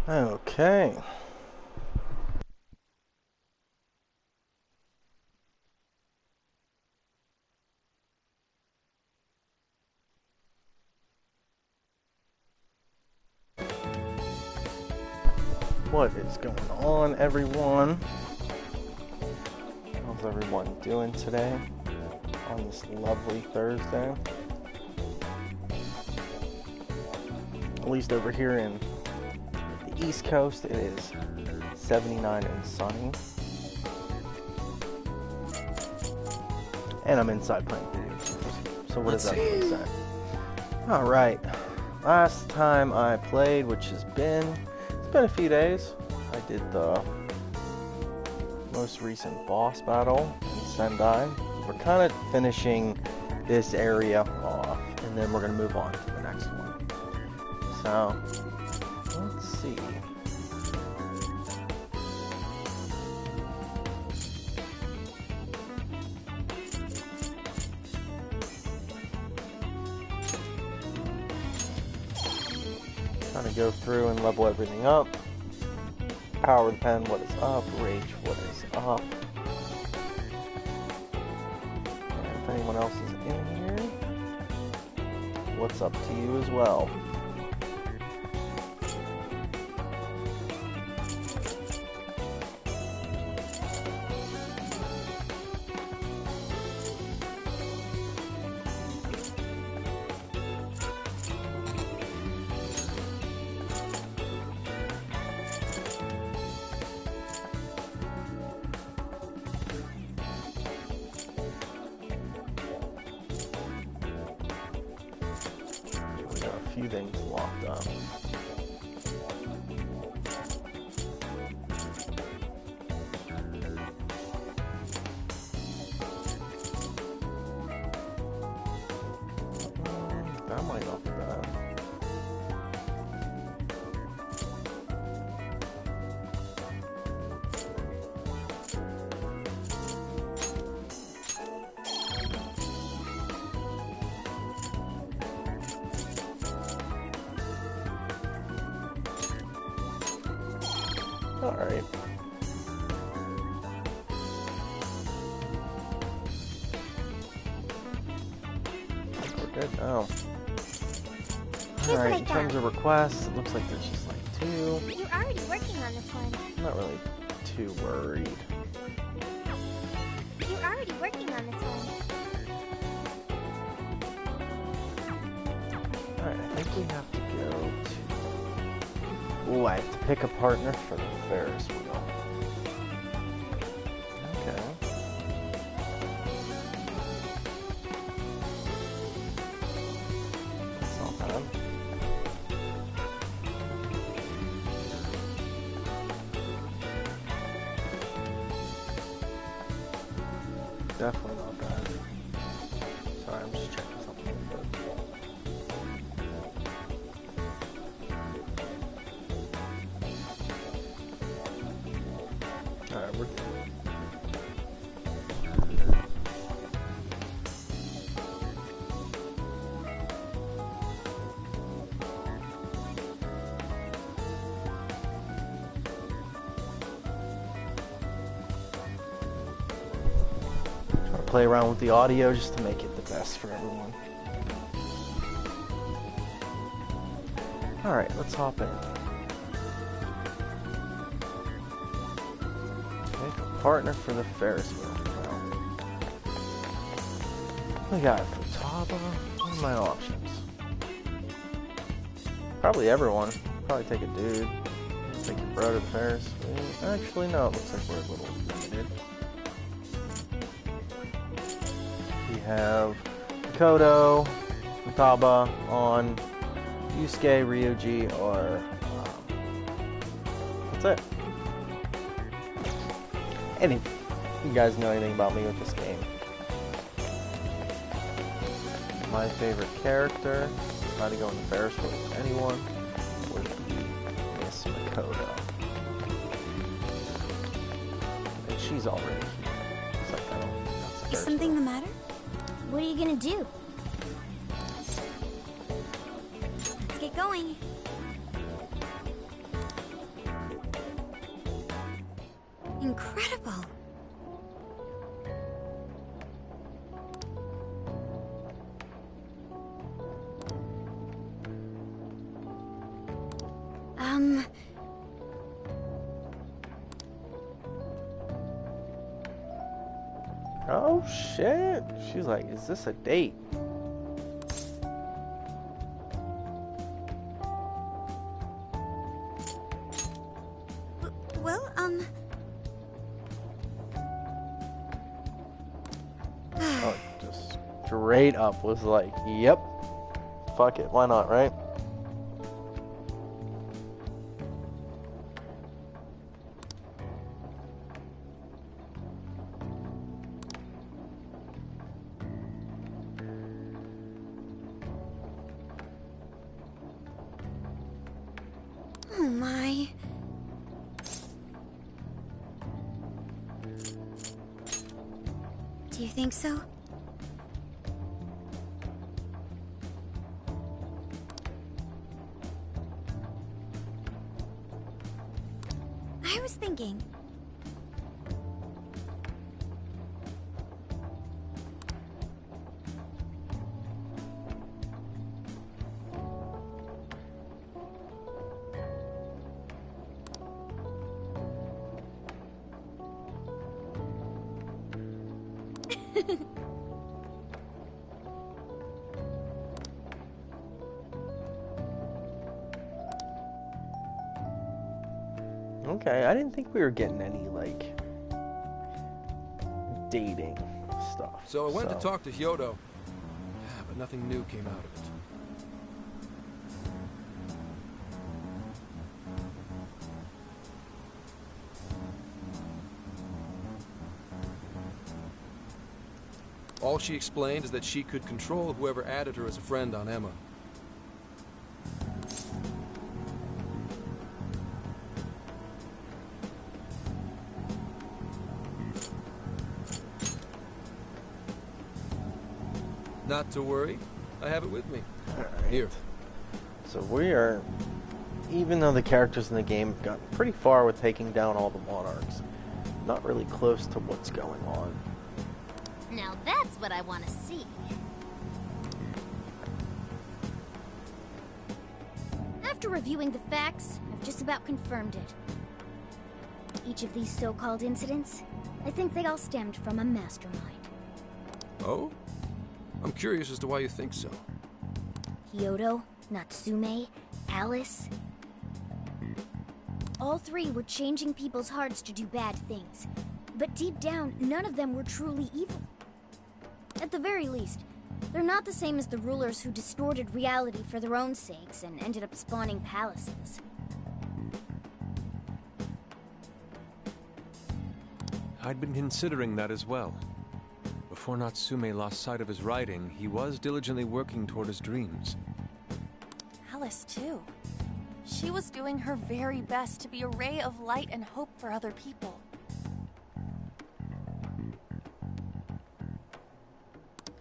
Okay. What is going on, everyone? How's everyone doing today on this lovely Thursday? At least over here in the East Coast, it is 79 and sunny. And I'm inside playing video games. So what does that really say? Alright. Last time I played, which has been a few days, I did the most recent boss battle in Sendai. We're kind of finishing this area off, and then we're going to move on to the next one. So, let's see. Kind of go through and level everything up. Power the pen, what is up? Rage, what is up? And if anyone else is in here, what's up to you as well? Few things locked up. That might not be bad. Alright. We're good now. Alright, in terms of requests, it looks like there's just like 2. You're already working on this one. I'm not really too worried. You're already working on this one. Alright, I think we have to go to... Ooh, I have to pick a partner for the Ferris wheel. Okay. That's not bad. Definitely not bad. Sorry, I'm just checking something real quick. Alright, we're good. Try to play around with the audio just to make it the best for everyone. Alright, let's hop in. Partner for the Ferris wheel. Well, we got Futaba. What are my options? Probably everyone. Probably take a dude. Take your bro to the Ferris wheel. Actually, no. It looks like we're a little limited. We have Kodo, Futaba on Yusuke, Ryuji, or that's it. And if you guys know anything about me with this game, my favorite character, trying to go in the Ferris wheel with anyone, would be Miss Makoto. And she's already here. It's like, I don't think that's the Is Ferris something wheel. the matter? What are you gonna do? Let's get going. Incredible. Oh shit. She's like, is this a date? Well, Oh, just straight up was like, yep. Fuck it, why not, right? oh my. Do you think so? I was thinking. Okay, I didn't think we were getting any, like, dating stuff. So I went to talk to Hyodo, but nothing new came out of it. All she explained is that she could control whoever added her as a friend on Emma. Not to worry, I have it with me. Alright. Here. So we are, even though the characters in the game have gotten pretty far with taking down all the monarchs, not really close to what's going on. Now that's what I want to see. After reviewing the facts, I've just about confirmed it. Each of these so-called incidents, I think they all stemmed from a mastermind. Oh? I'm curious as to why you think so. Hyodo, Natsume, Alice. All three were changing people's hearts to do bad things. But deep down, none of them were truly evil. At the very least, they're not the same as the rulers who distorted reality for their own sakes and ended up spawning palaces. I'd been considering that as well. Before Natsume lost sight of his writing, he was diligently working toward his dreams. Alice, too. She was doing her very best to be a ray of light and hope for other people.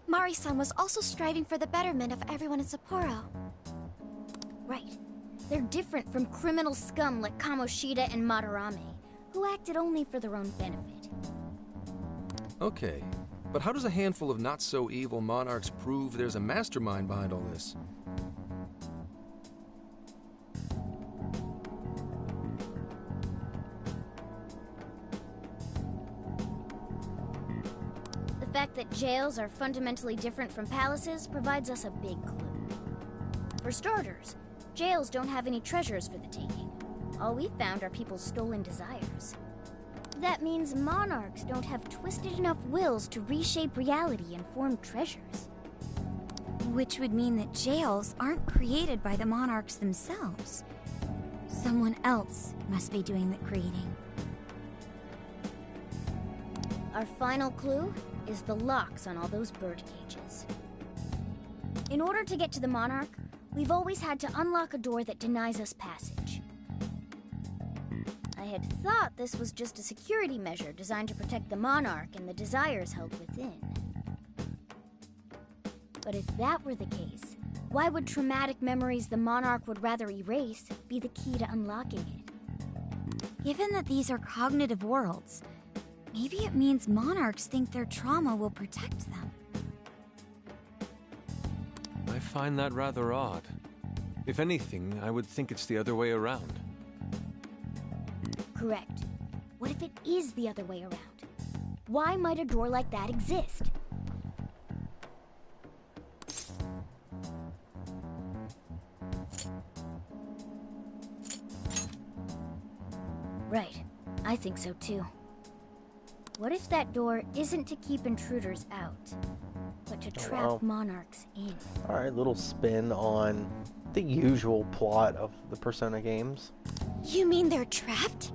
Mari-san was also striving for the betterment of everyone in Sapporo. Right. They're different from criminal scum like Kamoshida and Madarame, who acted only for their own benefit. Okay, but how does a handful of not-so-evil monarchs prove there's a mastermind behind all this? The fact that jails are fundamentally different from palaces provides us a big clue. For starters, jails don't have any treasures for the taking. All we've found are people's stolen desires. That means monarchs don't have twisted enough wills to reshape reality and form treasures. Which would mean that jails aren't created by the monarchs themselves. Someone else must be doing the creating. Our final clue is the locks on all those bird cages. In order to get to the Monarch, we've always had to unlock a door that denies us passage. I had thought this was just a security measure designed to protect the Monarch and the desires held within. But if that were the case, why would traumatic memories the Monarch would rather erase be the key to unlocking it? Given that these are cognitive worlds, maybe it means monarchs think their trauma will protect them. I find that rather odd. If anything, I would think it's the other way around. Correct. What if it is the other way around? Why might a door like that exist? Right. I think so too. What if that door isn't to keep intruders out, but to trap monarchs in? Alright, little spin on the usual plot of the Persona games. You mean they're trapped?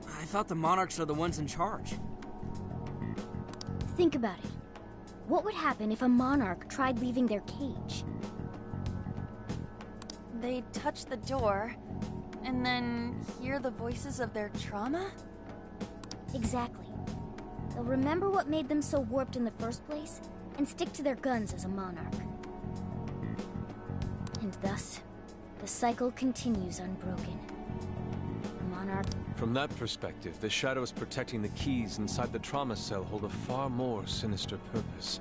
I thought the monarchs are the ones in charge. Think about it. What would happen if a monarch tried leaving their cage? They'd touch the door, and then hear the voices of their trauma? Exactly. They'll remember what made them so warped in the first place, and stick to their guns as a monarch. And thus, the cycle continues unbroken. The monarch... From that perspective, the shadows protecting the keys inside the trauma cell hold a far more sinister purpose.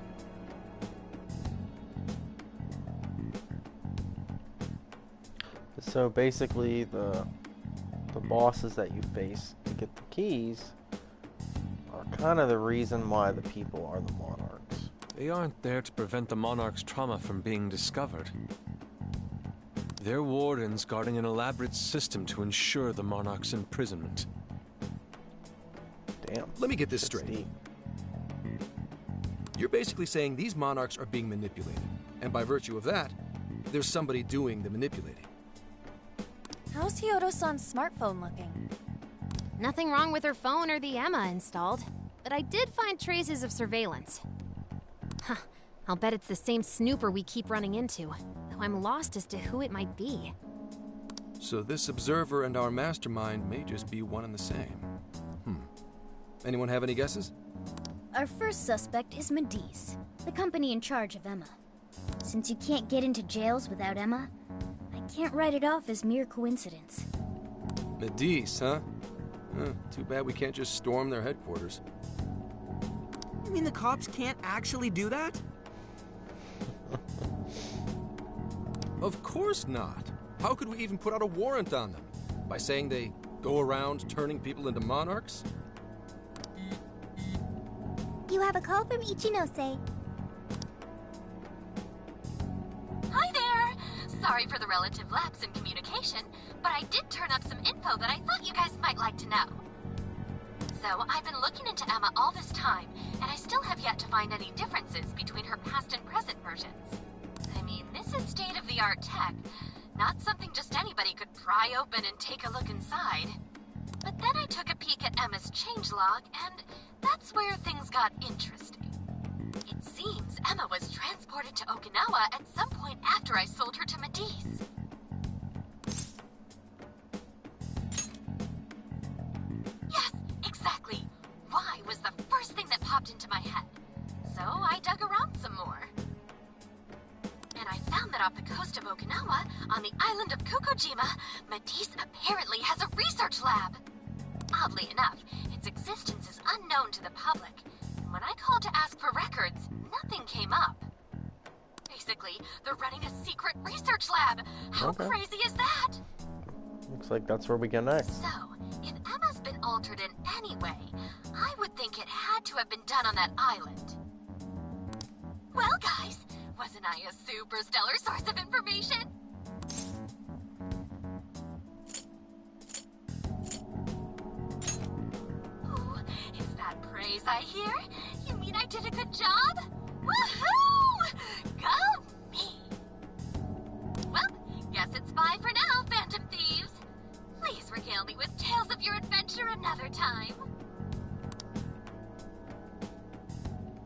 So basically, the bosses that you face to get the keys are kind of the reason why the people are the monarchs. They aren't there to prevent the monarch's trauma from being discovered. They're wardens guarding an elaborate system to ensure the monarch's imprisonment. Damn. Let me get this That's straight. deep. You're basically saying these monarchs are being manipulated, and by virtue of that, there's somebody doing the manipulating. How's Hyodo-san's smartphone looking? Nothing wrong with her phone or the Emma installed, but I did find traces of surveillance. Huh, I'll bet it's the same snooper we keep running into, though I'm lost as to who it might be. So this observer and our mastermind may just be one and the same. Anyone have any guesses? Our first suspect is Medice, the company in charge of Emma. Since you can't get into jails without Emma, I can't write it off as mere coincidence. Medice, huh? Too bad we can't just storm their headquarters. You mean the cops can't actually do that? Of course not. How could we even put out a warrant on them? By saying they go around turning people into monarchs? You have a call from Ichinose. Hi there! Sorry for the relative lapse in communication, but I did turn up some info that I thought you guys might like to know. So, I've been looking into Emma all this time, and I still have yet to find any differences between her past and present versions. I mean, this is state-of-the-art tech, not something just anybody could pry open and take a look inside. But then I took a peek at Emma's changelog, and that's where things got interesting. It seems Emma was transported to Okinawa at some point after I sold her to Medice. Yes, exactly. Why was the first thing that popped into my head. So I dug around some more. And I found that off the coast of Okinawa, on the island of Kokojima, Medice apparently has a research lab. Oddly enough, its existence is unknown to the public, and when I called to ask for records, nothing came up. Basically, they're running a secret research lab. How crazy is that? Looks like that's where we go next. So, if Emma's been altered in any way, I would think it had to have been done on that island. Well, guys, wasn't I a super stellar source of information? Ooh, is that praise I hear? You mean I did a good job? Woohoo! Go me! Well, guess it's bye for now, Phantom Thieves. Please regale me with tales of your adventure another time.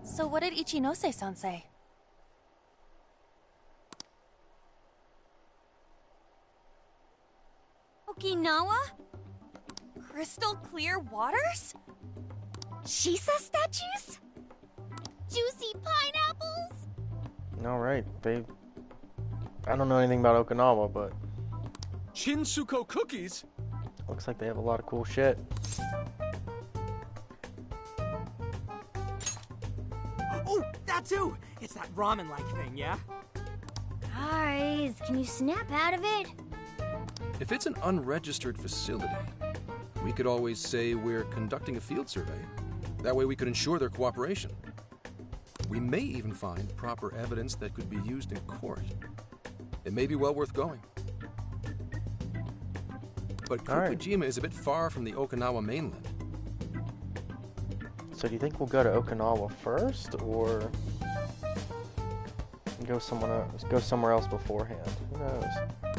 So what did Ichinose-san say? Okinawa? Crystal clear waters? Shisa statues? Juicy pineapples? Alright, I don't know anything about Okinawa, but... Shinsuko cookies? Looks like they have a lot of cool shit. Oh, that too! It's that ramen-like thing, yeah? Guys, can you snap out of it? If it's an unregistered facility, we could always say we're conducting a field survey. That way we could ensure their cooperation. We may even find proper evidence that could be used in court. It may be well worth going. But Kokujima is a bit far from the Okinawa mainland. So do you think we'll go to Okinawa first, or go somewhere else beforehand? Who knows?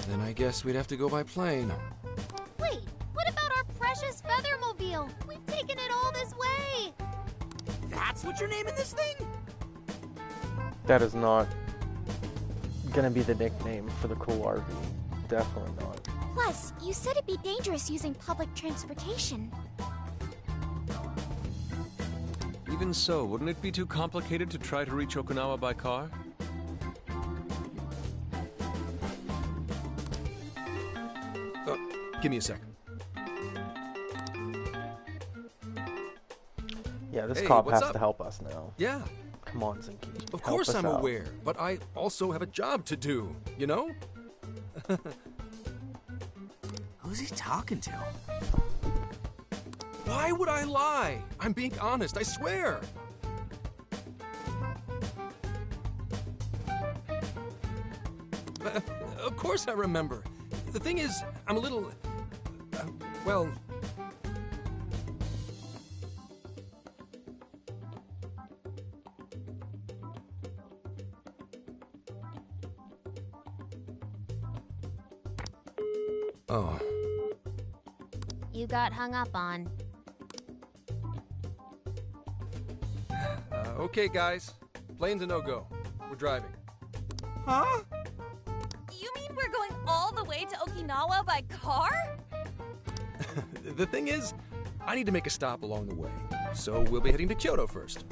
Then I guess we'd have to go by plane. Wait, what about our precious Feathermobile? We've taken it all this way! That's what you're naming this thing? That is not gonna be the nickname for the cool RV. Definitely not. Plus, you said it'd be dangerous using public transportation. Even so, wouldn't it be too complicated to try to reach Okinawa by car? Give me a second. Yeah, this Hey, cop what's has up? to help us now. Yeah, Come on, Zinky. of help course us I'm out. aware, but I also have a job to do, you know? Who's he talking to? Why would I lie? I'm being honest, I swear. Of course I remember. The thing is, I'm a little... well... Oh. You got hung up on. Okay, guys. Plane's a no-go. We're driving. Huh? You mean we're going all the way to Okinawa by car? The thing is, I need to make a stop along the way. So we'll be heading to Kyoto first.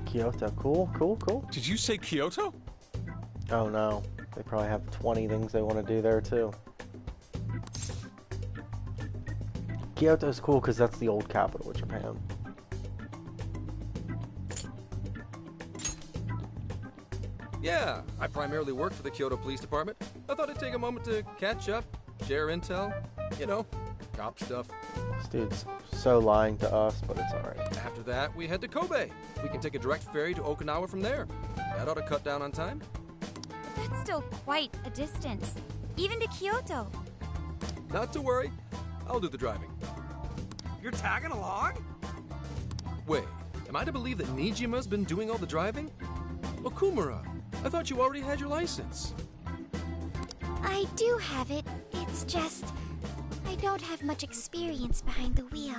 Kyoto, cool. Did you say Kyoto? Oh no, they probably have 20 things they want to do there too. Kyoto's cool because that's the old capital of Japan. Yeah, I primarily work for the Kyoto Police Department. I thought I'd take a moment to catch up, share intel, you know, cop stuff. This dude's so lying to us, but it's alright. After that, we head to Kobe. We can take a direct ferry to Okinawa from there. That ought to cut down on time. But that's still quite a distance, even to Kyoto. Not to worry, I'll do the driving. You're tagging along? Wait, am I to believe that Nijima's been doing all the driving? Okumura, I thought you already had your license. I do have it. It's just I don't have much experience behind the wheel.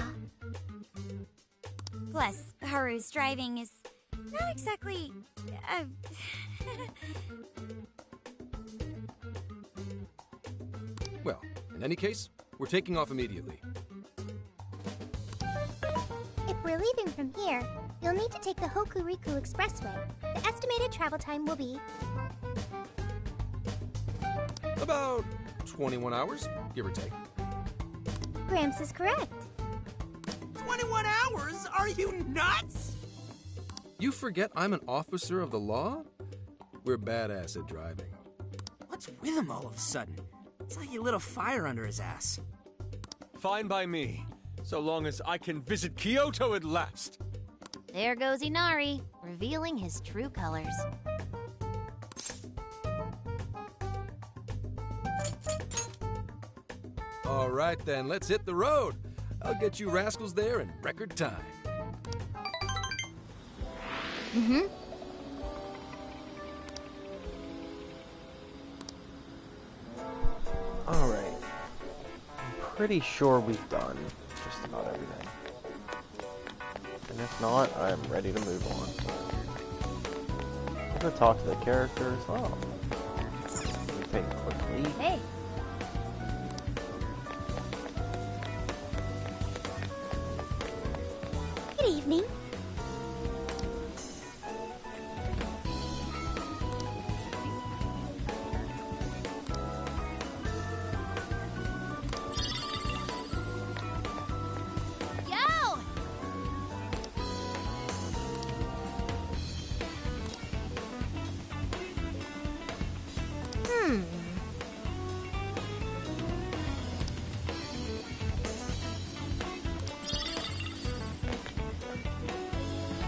Plus, Haru's driving is not exactly Well, in any case, we're taking off immediately. If we're leaving from here, you'll need to take the Hokuriku Expressway. The estimated travel time will be... About 21 hours, give or take. Gramps is correct. 21 hours? Are you nuts? You forget I'm an officer of the law? We're badass at driving. What's with him all of a sudden? It's like he lit a fire under his ass. Fine by me, so long as I can visit Kyoto at last. There goes Inari, revealing his true colors. All right then, let's hit the road. I'll get you rascals there in record time. Alright. I'm pretty sure we've done just about everything. And if not, I'm ready to move on. I'm gonna talk to the characters. Oh. Let me take a quick leap. Hey, Good evening.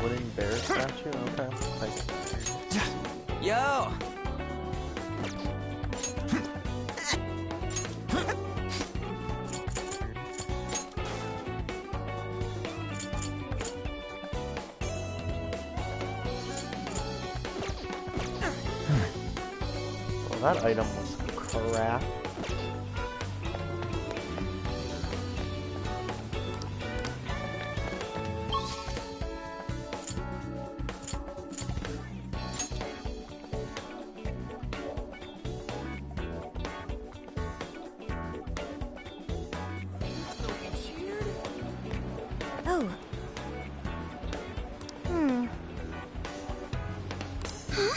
Wooden bear statue? Okay. Like, Yo! well, that item was crap. Oh. Hmm. Huh?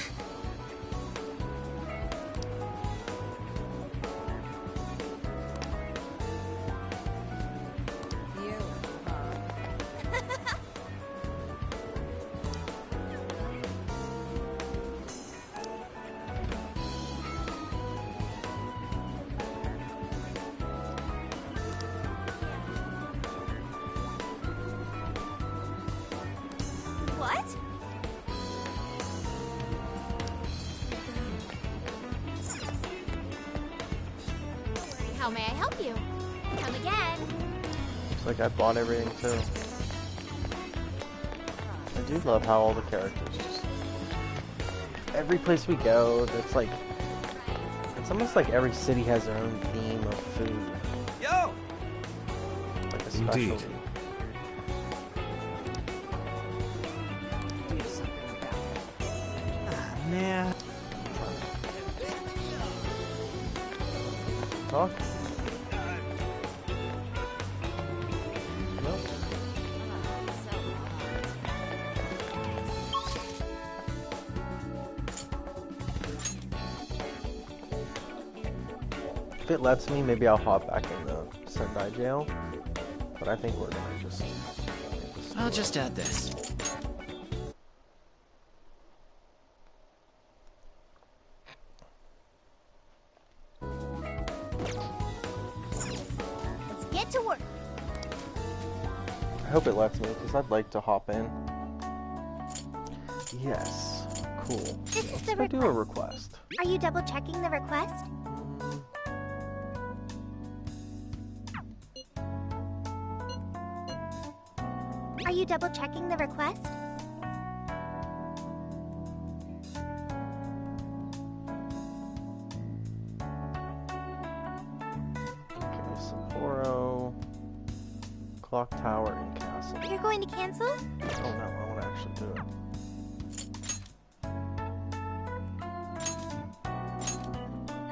What? How may I help you? Come again. Looks like I bought everything too. I do love how all the characters just... Every place we go, it's like... It's almost like every city has their own theme of food. Yo! Like a Indeed. specialty. Do something about it. Ah, man. Talk? No? If it lets me, maybe I'll hop back in the Sendai jail. But I think we're gonna just... I'll just add this. Let's get to work. I hope it lets me, because I'd like to hop in. Yes. Cool. This is Let's the go do a request. request. Are you double checking the request? Are you double checking the request? Okay, Sapporo, Clock Tower, and Castle. You're going to cancel? Oh no, I want to actually do it.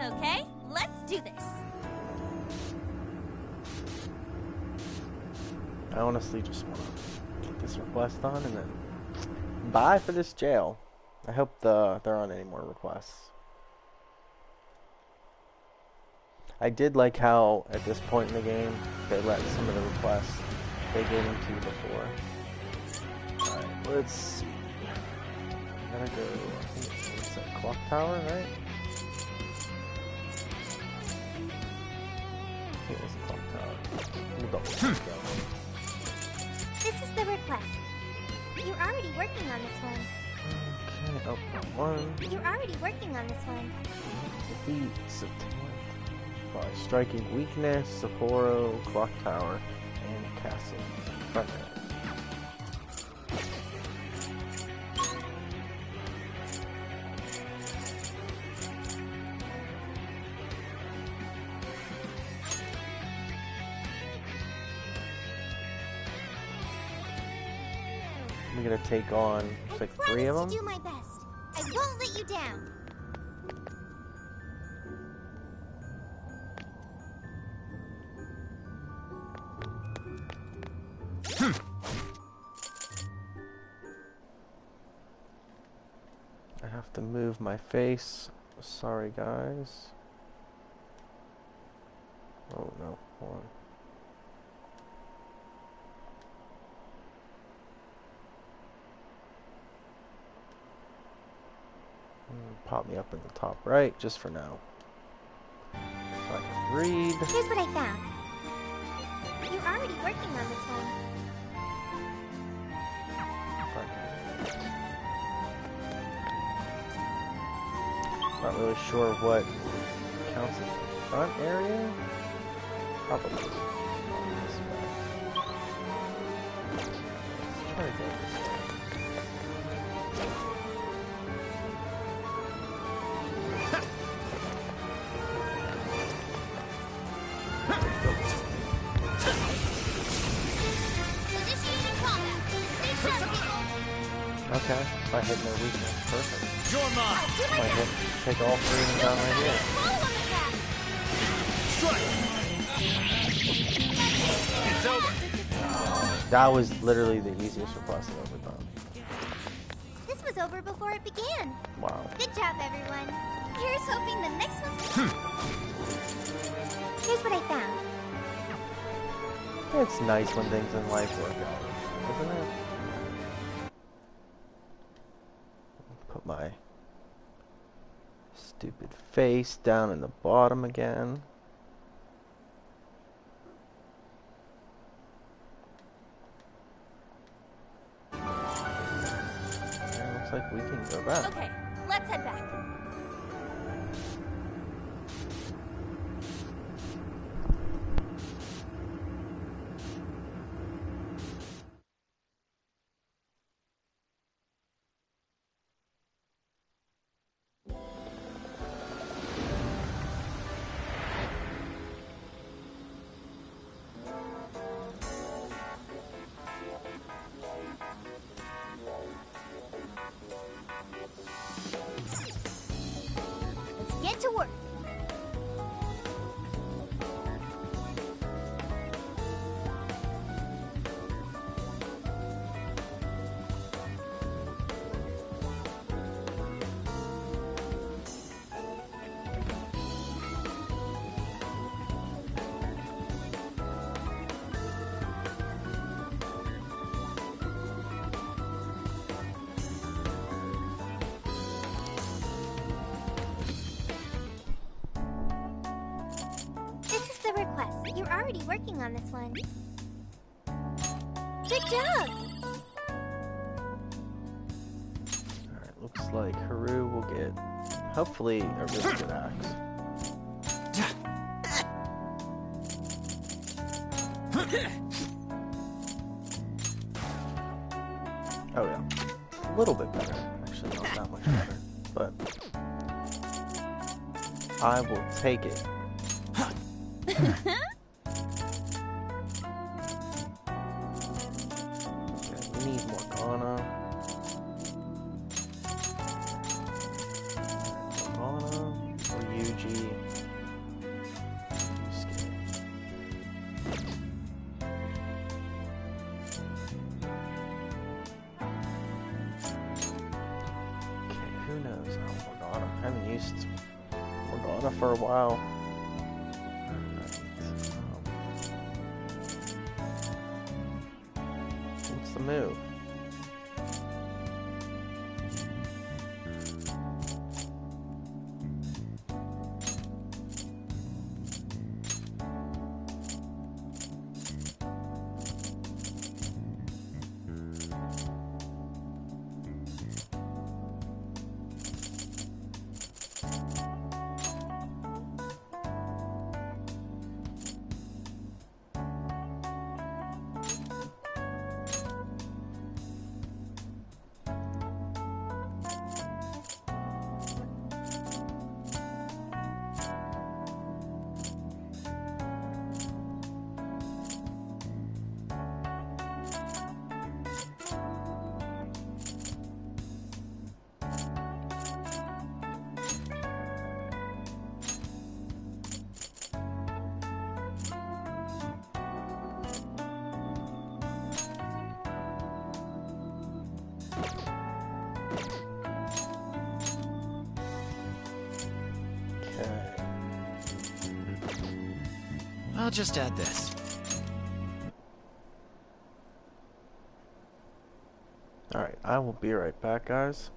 Okay, let's do this. I honestly just want to get this request on and then bye for this jail. I hope there aren't any more requests. I did like how at this point in the game they let some of the requests they gave into before. Alright, let's... I'm gonna go... I think it's a clock tower, right? I think it was a clock tower. We'll double check that. This is the request. You're already working on this one. Okay, oh, got one. You're already working on this one. Defeat Satanic by striking weakness, Sapporo, Clock Tower, and Castle. Front end. I'm gonna take on like 3 of them. I promise to do my best. I won't let you down. I have to move my face. Sorry, guys. Oh no, hold on. Pop me up in the top right, just for now. So I can read. Here's what I found. You're already working on this one. Front end. Not really sure what counts as the front area. Probably this way. Let's try to go this way. Initiating combat. Stay sharp, people. Okay, by hitting their weakness. Perfect. You're mine. Do my Might best. take all three of them down right here. Follow attack. Strike. It's over. That was literally the easiest request I've ever done. This was over before it began. Wow. Good job, everyone. Here's hoping the next one's... Here's what I found. It's nice when things in life work out, isn't it? Put my stupid face down in the bottom again. Looks like we can go back. Okay, let's head back. Let's get to work. This is the request. You're already working on this one. Good job! Alright, looks like Haru will get, hopefully, a really good axe. Oh yeah. A little bit better. Actually, not that much better. But I will take it. Okay, we need more Ghana. Ghana or Yuji. Okay, who knows? Oh, Morgana. I haven't used Morgana for a while. What's the move? I'll just add this. Alright, I will be right back, guys.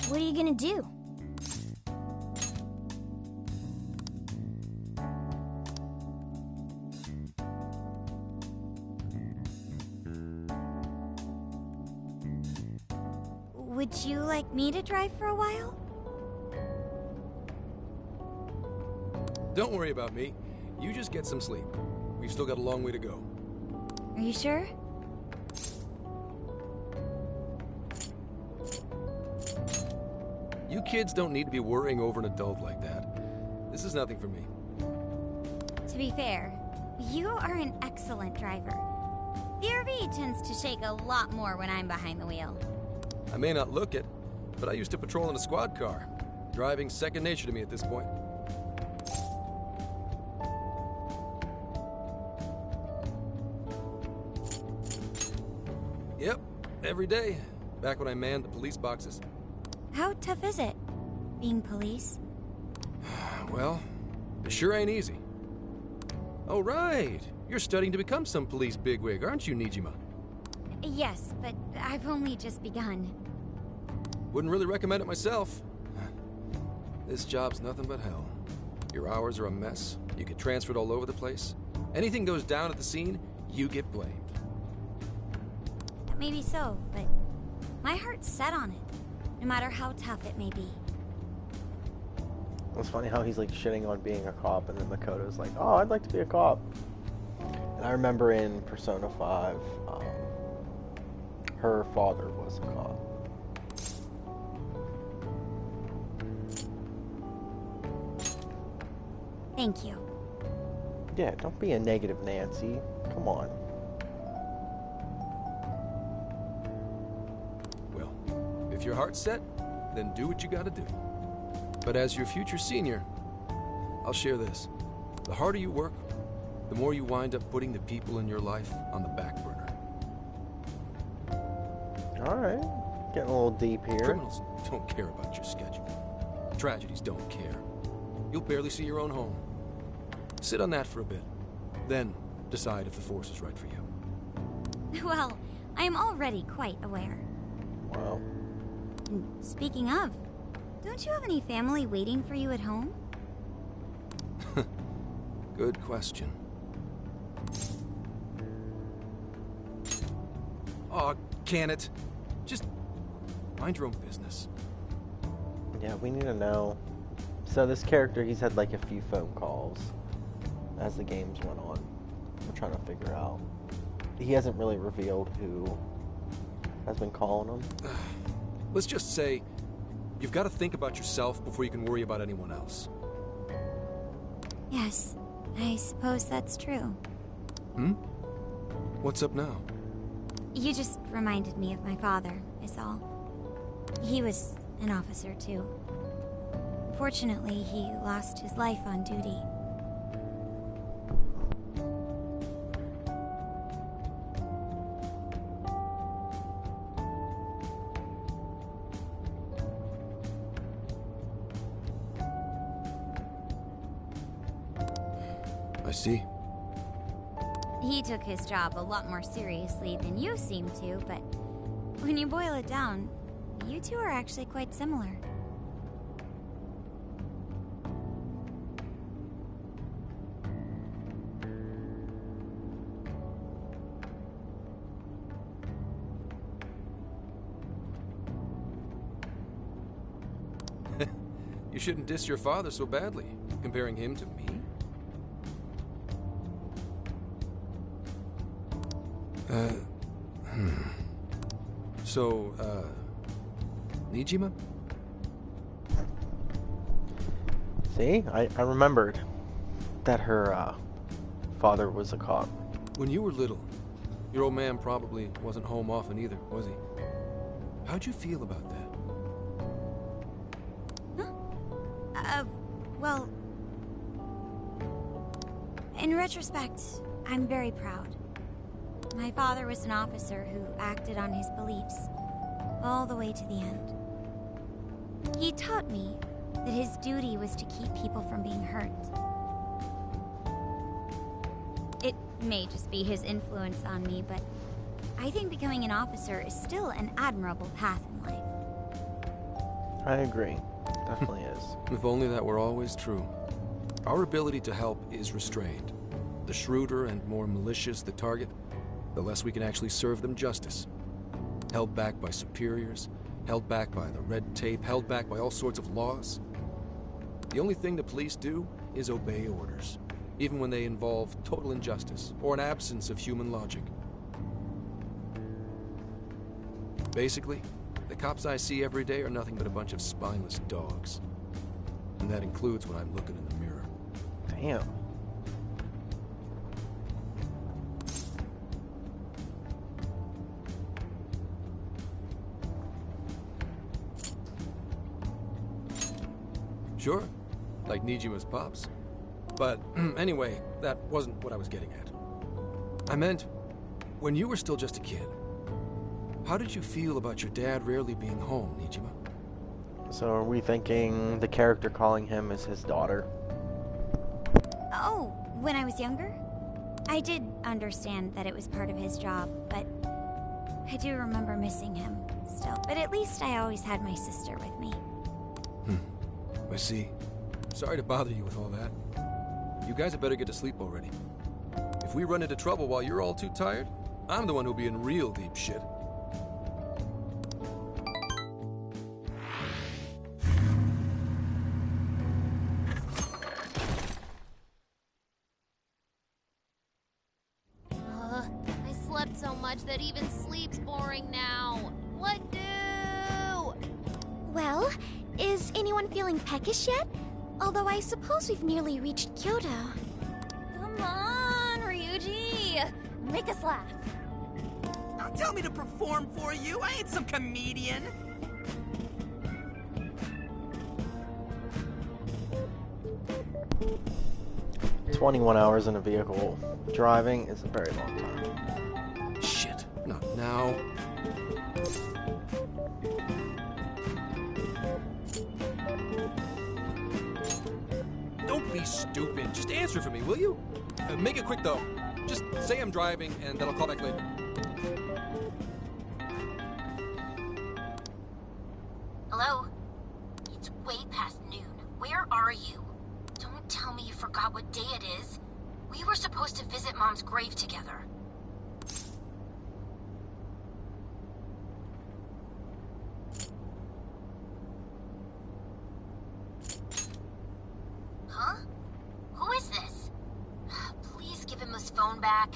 What are you gonna do? Would you like me to drive for a while? Don't worry about me. You just get some sleep. We've still got a long way to go. Are you sure? You kids don't need to be worrying over an adult like that. This is nothing for me. To be fair, you are an excellent driver. The RV tends to shake a lot more when I'm behind the wheel. I may not look it, but I used to patrol in a squad car. Driving's second nature to me at this point. Yep, every day. Back when I manned the police boxes. How tough is it, being police? Well, it sure ain't easy. Oh, right. You're studying to become some police bigwig, aren't you, Nijima? Yes, but I've only just begun. Wouldn't really recommend it myself. This job's nothing but hell. Your hours are a mess. You get transferred all over the place. Anything goes down at the scene, you get blamed. Maybe so, but my heart's set on it, no matter how tough it may be. It's funny how he's like shitting on being a cop, and then Makoto's like, "Oh, I'd like to be a cop." And I remember in Persona 5, her father was a cop. Thank you. Yeah, don't be a negative Nancy. Come on. Well, if your heart's set, then do what you gotta do. But as your future senior, I'll share this. The harder you work, the more you wind up putting the people in your life on the back burner. Alright. Getting a little deep here. Criminals don't care about your schedule. Tragedies don't care. You'll barely see your own home. Sit on that for a bit. Then decide if the force is right for you. Well, I am already quite aware. Wow. And speaking of, don't you have any family waiting for you at home? Good question. Aw, can it? Just mind your own business. Yeah, we need to know. So this character, he's had like a few phone calls as the games went on. We're trying to figure out. He hasn't really revealed who has been calling him. Let's just say you've got to think about yourself before you can worry about anyone else. Yes, I suppose that's true. What's up now? You just reminded me of my father, is all. He was an officer, too. Unfortunately, he lost his life on duty. I see. He took his job a lot more seriously than you seem to, but when you boil it down, you two are actually quite similar. You shouldn't diss your father so badly, comparing him to me. So, Nijima? See? I remembered that her father was a cop. When you were little, your old man probably wasn't home often either, was he? How'd you feel about that? Well, in retrospect, I'm very proud. My father was an officer who acted on his beliefs all the way to the end. He taught me that his duty was to keep people from being hurt. It may just be his influence on me, but I think becoming an officer is still an admirable path in life. I agree. Definitely is. If only that were always true. Our ability to help is restrained. The shrewder and more malicious the target, the less we can actually serve them justice. Held back by superiors, held back by the red tape, held back by all sorts of laws. The only thing the police do is obey orders, even when they involve total injustice or an absence of human logic. Basically, the cops I see every day are nothing but a bunch of spineless dogs. And that includes when I'm looking in the mirror. Damn. Sure, like Nijima's pops. But anyway, that wasn't what I was getting at. I meant, when you were still just a kid, how did you feel about your dad rarely being home, Nijima? So are we thinking the character calling him is his daughter? Oh, when I was younger? I did understand that it was part of his job, but I do remember missing him still. But at least I always had my sister with me. I see. Sorry to bother you with all that. You guys had better get to sleep already. If we run into trouble while you're all too tired, I'm the one who'll be in real deep shit. I slept so much that even sleep's boring now. What do? Well, is anyone feeling peckish yet? Although I suppose we've nearly reached Kyoto. Come on, Ryuji. Make us laugh. Don't tell me to perform for you. I ain't some comedian. – 21 hours in a vehicle driving is a very long time. Shit, not now. Don't be stupid. Just answer for me, will you? Make it quick, though. Just say I'm driving, and then I'll call back later. Hello? It's way past noon. Where are you? Don't tell me you forgot what day it is. We were supposed to visit Mom's grave together. Huh? Who is this? Please give him his phone back.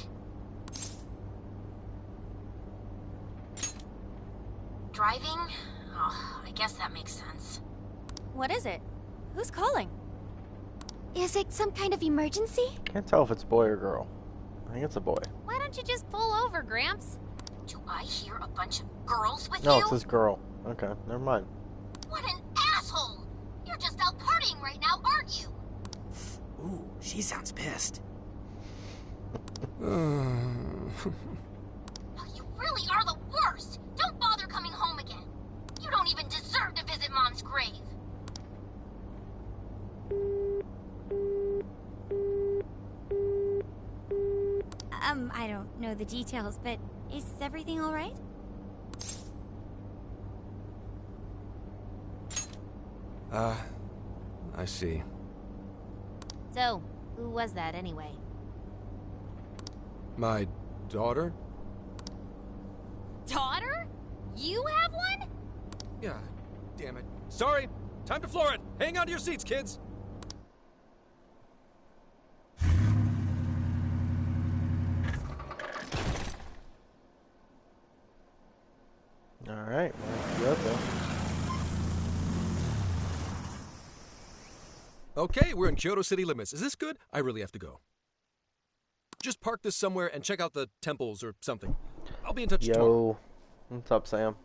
Driving? Oh, I guess that makes sense. What is it? Who's calling? Is it some kind of emergency? Can't tell if it's boy or girl. I think it's a boy. Why don't you just pull over, Gramps? Do I hear a bunch of girls with No, you? it's this girl. Okay, never mind. What an asshole! You're just out partying right now, aren't you? Ooh, she sounds pissed. You really are the worst! Don't bother coming home again. You don't even deserve to visit Mom's grave. I don't know the details, but is everything all right? I see. So, who was that anyway? My daughter? Daughter? You have one? Yeah, damn it. Sorry, time to floor it. Hang on to your seats, kids. Alright, well, Kyoto. Okay, we're in Kyoto city limits. Is this good? I really have to go. Just park this somewhere and check out the temples or something. I'll be in touch tomorrow. Yo. What's up, Sam?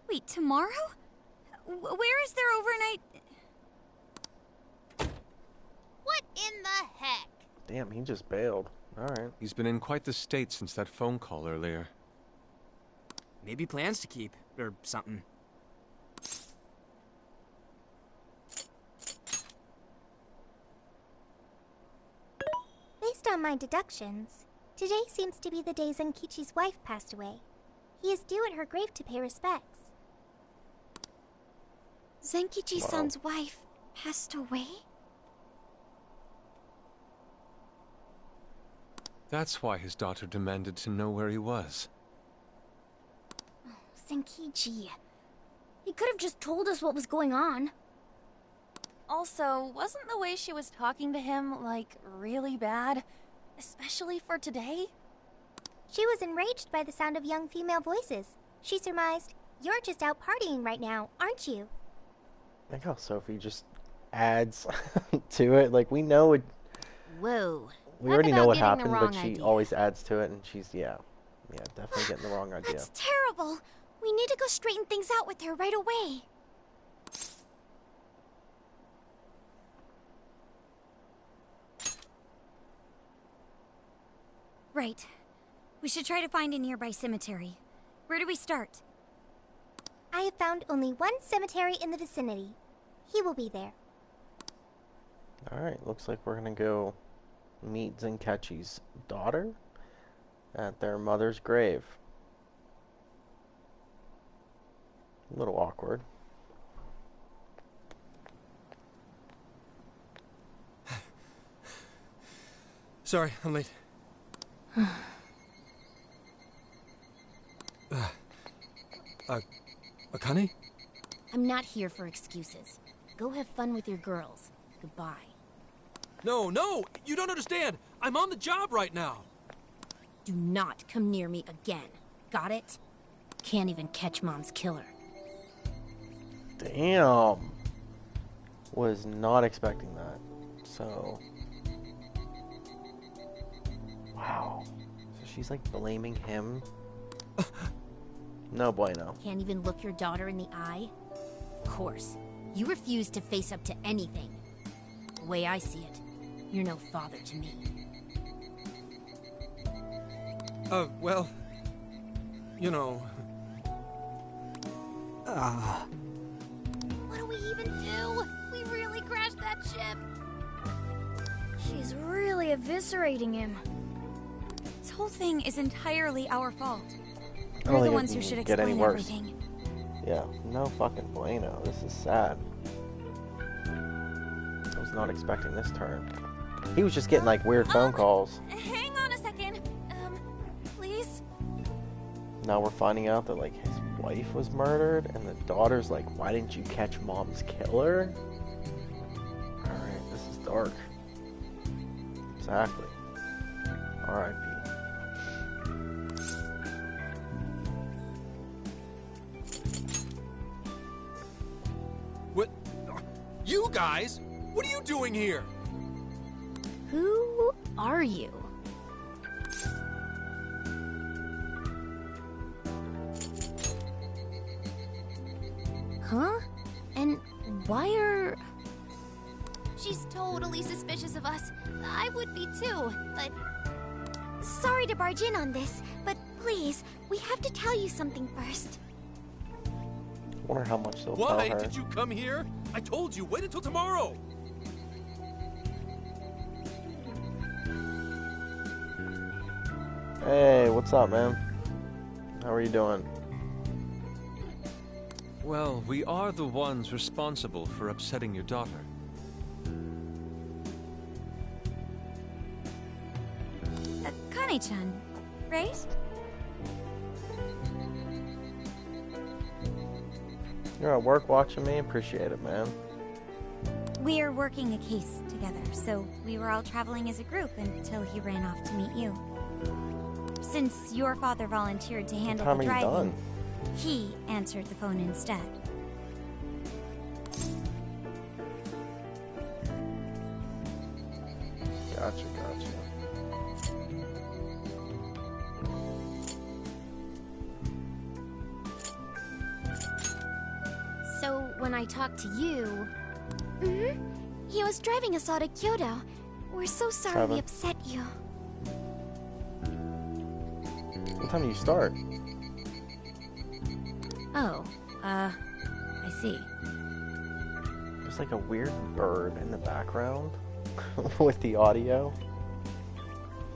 Wait, tomorrow? Where is their overnight? What in the heck? Damn, he just bailed. Alright. He's been in quite the state since that phone call earlier. Maybe plans to keep, or something. Based on my deductions, today seems to be the day Zenkichi's wife passed away. He is due at her grave to pay respects. Zenkichi-san's wife passed away? That's why his daughter demanded to know where he was. Zenkichi. He could have just told us what was going on. Also, wasn't the way she was talking to him, like, really bad? Especially for today? She was enraged by the sound of young female voices. She surmised, "You're just out partying right now, aren't you?" I think how Sophie just adds to it. Like, we know it. Whoa. We already know what happened, but she idea. always adds to it, and she's, yeah, definitely getting the wrong idea. That's terrible. We need to go straighten things out with her right away. Right. We should try to find a nearby cemetery. Where do we start? I have found only one cemetery in the vicinity. He will be there. Alright, looks like we're gonna go meet Zenkichi's daughter at their mother's grave. A little awkward. Sorry, I'm late. Akane? I'm not here for excuses. Go have fun with your girls. Goodbye. No, you don't understand. I'm on the job right now. Do not come near me again. Got it? Can't even catch Mom's killer. Damn. Was not expecting that. So. Wow. So she's like blaming him. No bueno. Can't even look your daughter in the eye? Of course. You refuse to face up to anything. The way I see it, you're no father to me. Well, you know. What do we even do? We really crashed that ship. She's really eviscerating him. This whole thing is entirely our fault. I We're don't the think ones it who can should get any explain worse. everything. Yeah, no fucking bueno. This is sad. I was not expecting this turn. He was just getting like weird phone calls. Hang on a second. Please? Now we're finding out that like his wife was murdered, and the daughter's like, "Why didn't you catch Mom's killer?" Alright, this is dark. Exactly. R.I.P. What? You guys? What are you doing here? Who are you? Huh? And why are... She's totally suspicious of us. I would be too, but... Sorry to barge in on this, but please, we have to tell you something first. Wonder how much they'll tell Why her. did you come here? I told you, wait until tomorrow. Hey, what's up, man? How are you doing? Well, we are the ones responsible for upsetting your daughter. Kane-chan, right? You're at work watching me? Appreciate it, man. We're working a case together, so we were all traveling as a group until he ran off to meet you. Since your father volunteered to handle What time the are you driving, done? he answered the phone instead. Gotcha. So, when I talk to you... He was driving us all to Kyoto. We're so sorry we 7. upset you. What time do you start? Oh, I see. There's like a weird bird in the background with the audio.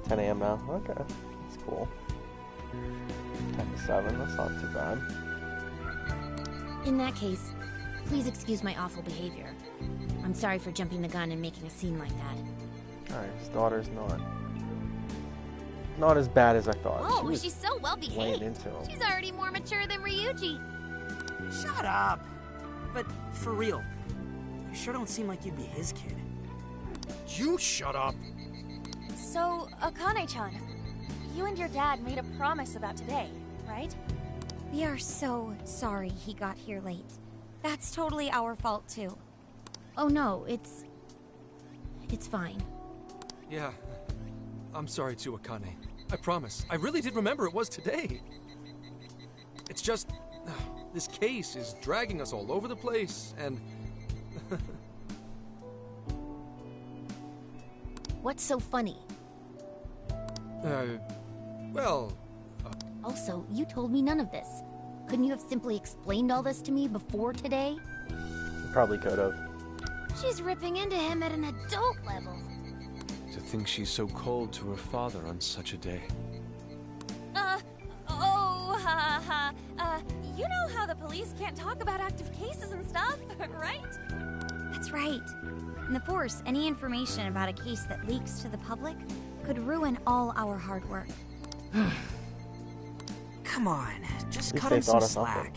10 a.m. now. Okay, that's cool. 10 to 7. That's not too bad. In that case, Please excuse my awful behavior. I'm sorry for jumping the gun and making a scene like that. Alright, his daughter's not as bad as I thought. Oh, she's so well laying behaved. into him. She's already more mature than Ryuji. Shut up! But for real, you sure don't seem like you'd be his kid. You shut up! So, Akane-chan, you and your dad made a promise about today, right? We are so sorry he got here late. That's totally our fault, too. Oh no, it's fine. Yeah, I'm sorry too, Akane. I promise. I really did remember it was today. It's just... this case is dragging us all over the place, and... What's so funny? Well... Also, you told me none of this. Couldn't you have simply explained all this to me before today? Probably could have. She's ripping into him at an adult level. To think she's so cold to her father on such a day. You know how the police can't talk about active cases and stuff, right? That's right. In the Force, any information about a case that leaks to the public could ruin all our hard work. Come on, just At least cut they him some thought of slack.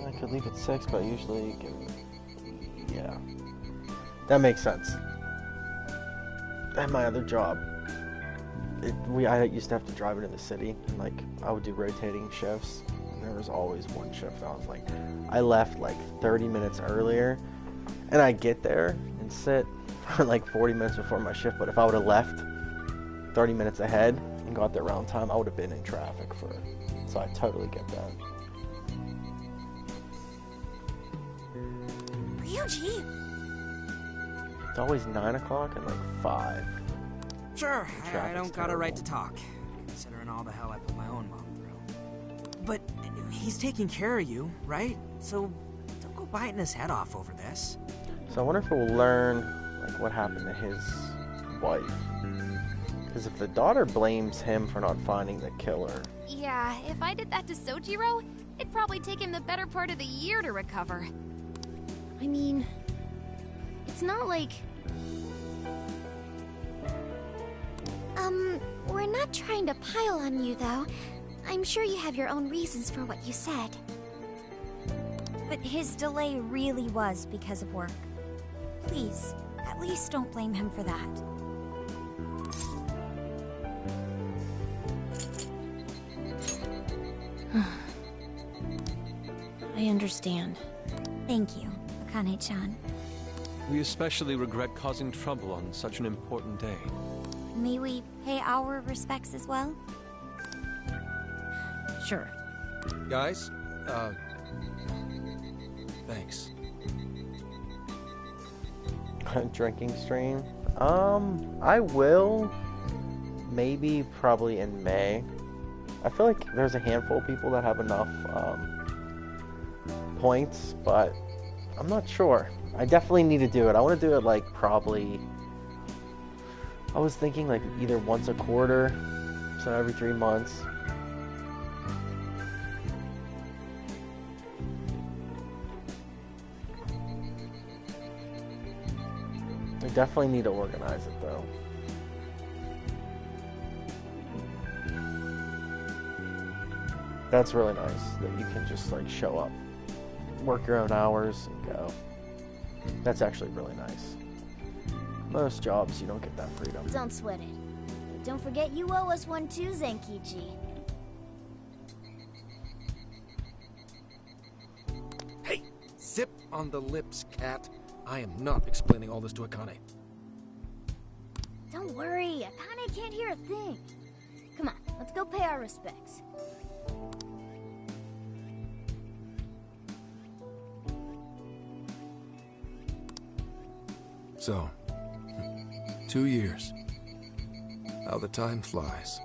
I could leave at 6, but usually... Yeah. That makes sense. At my other job, I used to have to drive into the city, and like I would do rotating shifts, and there was always one shift I was like, I left like 30 minutes earlier, and I get there and sit for like 40 minutes before my shift, but if I would have left 30 minutes ahead and got there around time, I would have been in traffic for it. So I totally get that. Ryuji! It's always 9 o'clock and like 5. Sure, I Traffic's don't got a right to terrible. talk, considering all the hell I put my own mom through. But he's taking care of you, right? So don't go biting his head off over this. So I wonder if we'll learn like what happened to his wife. Because if the daughter blames him for not finding the killer, Yeah, if I did that to Sojiro, it'd probably take him the better part of the year to recover. I mean, it's not like... We're not trying to pile on you, though. I'm sure you have your own reasons for what you said. But his delay really was because of work. Please, at least don't blame him for that. I understand. Thank you, Akane-chan. We especially regret causing trouble on such an important day. May we pay our respects as well? Sure. Guys, thanks. drinking stream. I will. Maybe probably in May. I feel like there's a handful of people that have enough points, but I'm not sure. I definitely need to do it. I want to do it like probably... I was thinking like either once a quarter, so every 3 months. I definitely need to organize it though. That's really nice that you can just like show up, work your own hours, and go. That's actually really nice. Most jobs, you don't get that freedom. Don't sweat it. But don't forget you owe us one too, Zenkichi. Hey, zip on the lips, cat. I am not explaining all this to Akane. Don't worry, Akane can't hear a thing. Come on, let's go pay our respects. So, 2 years. How the time flies.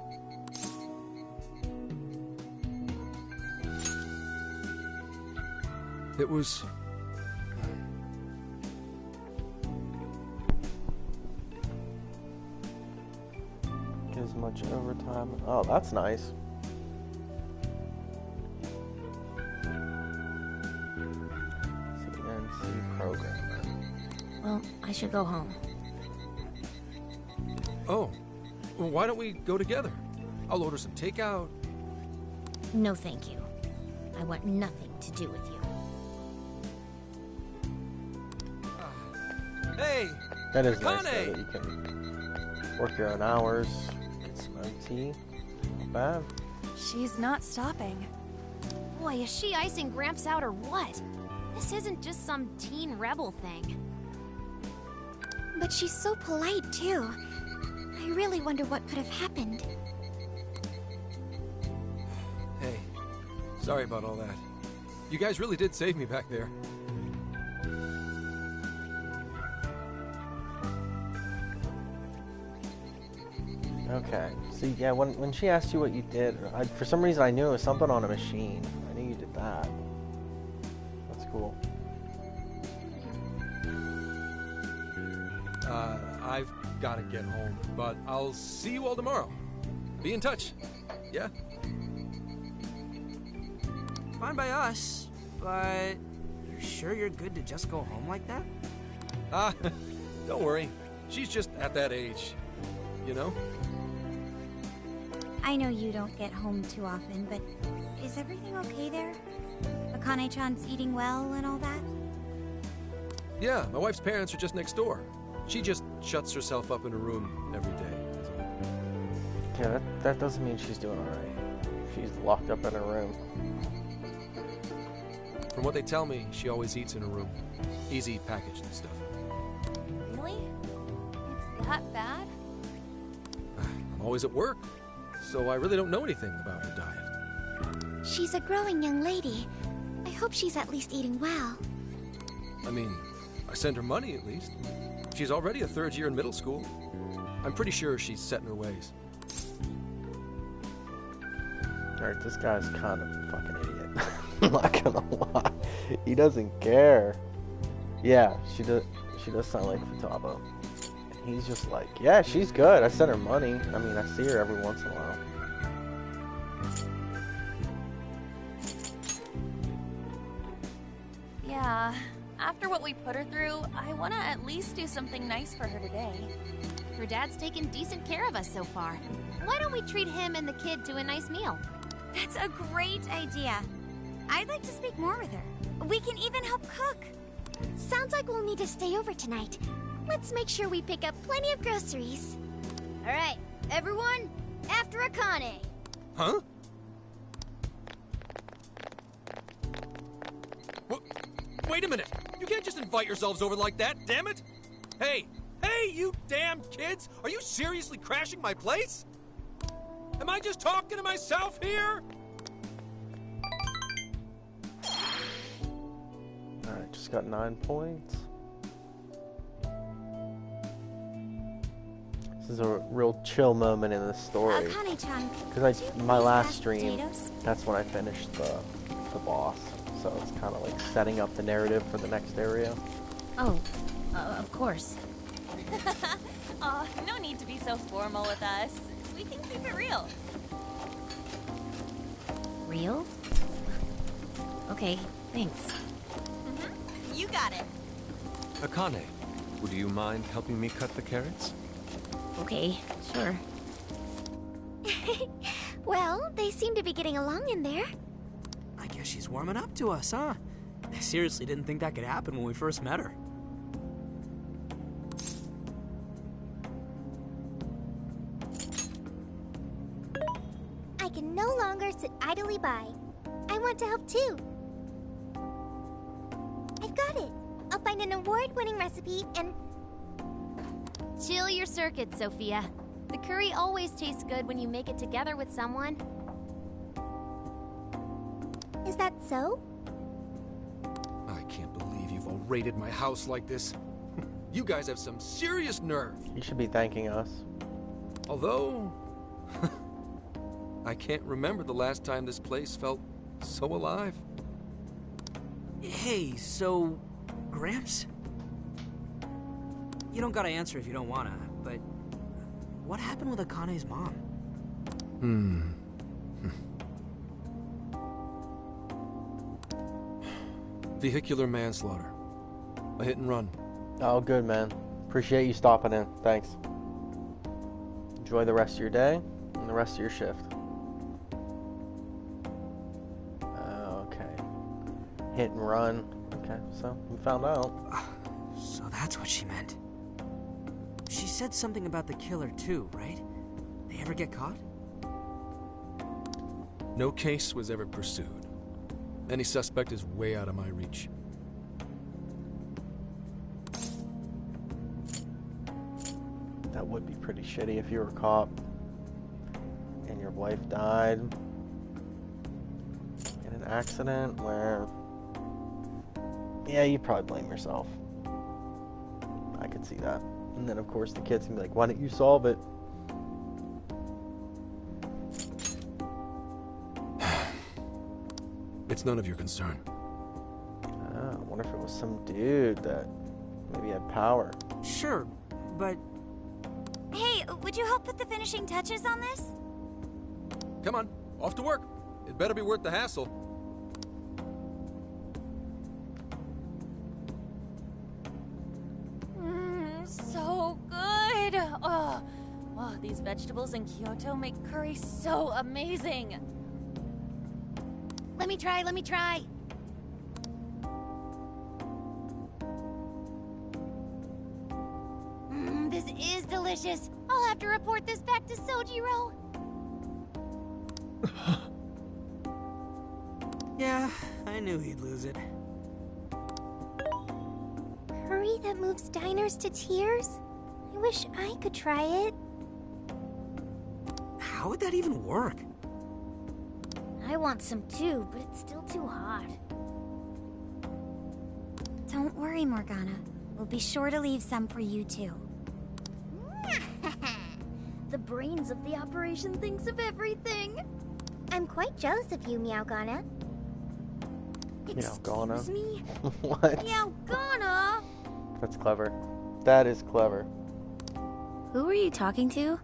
It was... Gives much overtime. Oh, that's nice. Well, I should go home. Oh, well, why don't we go together? I'll order some takeout. No, thank you. I want nothing to do with you. Hey! That is nice, Akane! though, that you can work your own hours, get some OT. Not bad. She's not stopping. Boy, is she icing Gramps out or what? This isn't just some teen rebel thing. But she's so polite, too. I really wonder what could have happened. Hey, sorry about all that. You guys really did save me back there. Okay. So yeah, when she asked you what you did, for some reason I knew it was something on a machine. I knew you did that. That's cool. I've got to get home, but I'll see you all tomorrow. Be in touch. Yeah? Fine by us, but you're sure you're good to just go home like that? Don't worry. She's just at that age. You know? I know you don't get home too often, but is everything okay there? Akane-chan's eating well and all that? Yeah, my wife's parents are just next door. She just shuts herself up in her room every day. That's all. Yeah, that doesn't mean she's doing alright. She's locked up in her room. From what they tell me, she always eats in her room. Easy packaged stuff. Really? It's that bad? I'm always at work, so I really don't know anything about her diet. She's a growing young lady. I hope she's at least eating well. I mean, I send her money at least. She's already a third year in middle school. I'm pretty sure she's set in her ways. Alright, this guy's kind of a fucking idiot. I'm not gonna lie. He doesn't care. Yeah, she does sound like Futaba. He's just like, yeah, she's good. I sent her money. I mean, I see her every once in a while. Yeah. After what we put her through, I want to at least do something nice for her today. Her dad's taken decent care of us so far. Why don't we treat him and the kid to a nice meal? That's a great idea. I'd like to speak more with her. We can even help cook. Sounds like we'll need to stay over tonight. Let's make sure we pick up plenty of groceries. All right, everyone, after Akane. Huh? Wait a minute! You can't just invite yourselves over like that, damn it! Hey, you damn kids! Are you seriously crashing my place? Am I just talking to myself here? Alright, just got 9 points. This is a real chill moment in the story. Akane-chan, Because my last mashed stream, potatoes? that's when I finished the boss. So it's kind of like setting up the narrative for the next area. Oh, of course. Aw, no need to be so formal with us. We can keep it real. Real? Okay, thanks. You got it. Akane, would you mind helping me cut the carrots? Okay, sure. Well, they seem to be getting along in there. I guess she's warming up to us, huh? I seriously didn't think that could happen when we first met her. I can no longer sit idly by. I want to help too. I've got it. I'll find an award-winning recipe and... Chill your circuits, Sophia. The curry always tastes good when you make it together with someone. Is that so? I can't believe you've all raided my house like this. You guys have some serious nerve. You should be thanking us. Although, I can't remember the last time this place felt so alive. Hey, so... Gramps? You don't gotta answer if you don't wanna, but... What happened with Akane's mom? Vehicular manslaughter. A hit and run. Oh, good, man. Appreciate you stopping in. Thanks. Enjoy the rest of your day and the rest of your shift. Okay. Hit and run. Okay, so we found out. So that's what she meant. She said something about the killer too, right? They ever get caught? No case was ever pursued. Any suspect is way out of my reach. That would be pretty shitty if you were a cop and your wife died in an accident where, yeah, you'd probably blame yourself. I could see that. And then, of course, the kids can be like, why don't you solve it? It's none of your concern. I wonder if it was some dude that maybe had power. Sure, but... Hey, would you help put the finishing touches on this? Come on, off to work. It better be worth the hassle. So good. Oh, these vegetables in Kyoto make curry so amazing. Let me try. This is delicious. I'll have to report this back to Sojiro. Yeah, I knew he'd lose it. Curry that moves diners to tears? I wish I could try it. How would that even work? I want some too, but it's still too hot. Don't worry, Morgana. We'll be sure to leave some for you too. The brains of the operation thinks of everything. I'm quite jealous of you, Meowgana. Meowgana? Excuse me? What? Meowgana! That's clever. That is clever. Who were you talking to?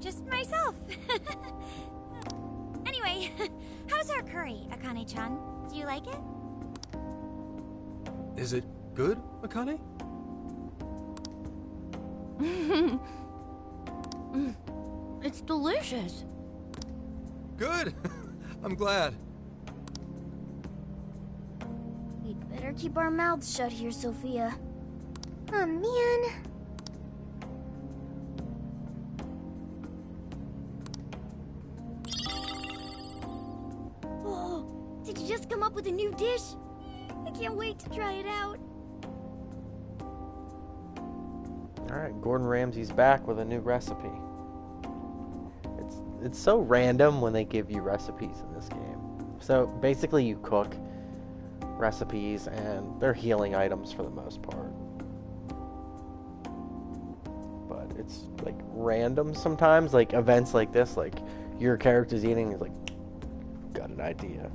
Just myself. Anyway, how's our curry, Akane-chan? Do you like it? Is it good, Akane? It's delicious. Good. I'm glad. We'd better keep our mouths shut here, Sophia. Oh, man. Oh, did you just come up with a new dish? I can't wait to try it out. Alright, Gordon Ramsay's back with a new recipe. It's so random when they give you recipes in this game. So basically you cook recipes and they're healing items for the most part. But it's like random sometimes, like events like this, like your character's eating is like, got an idea.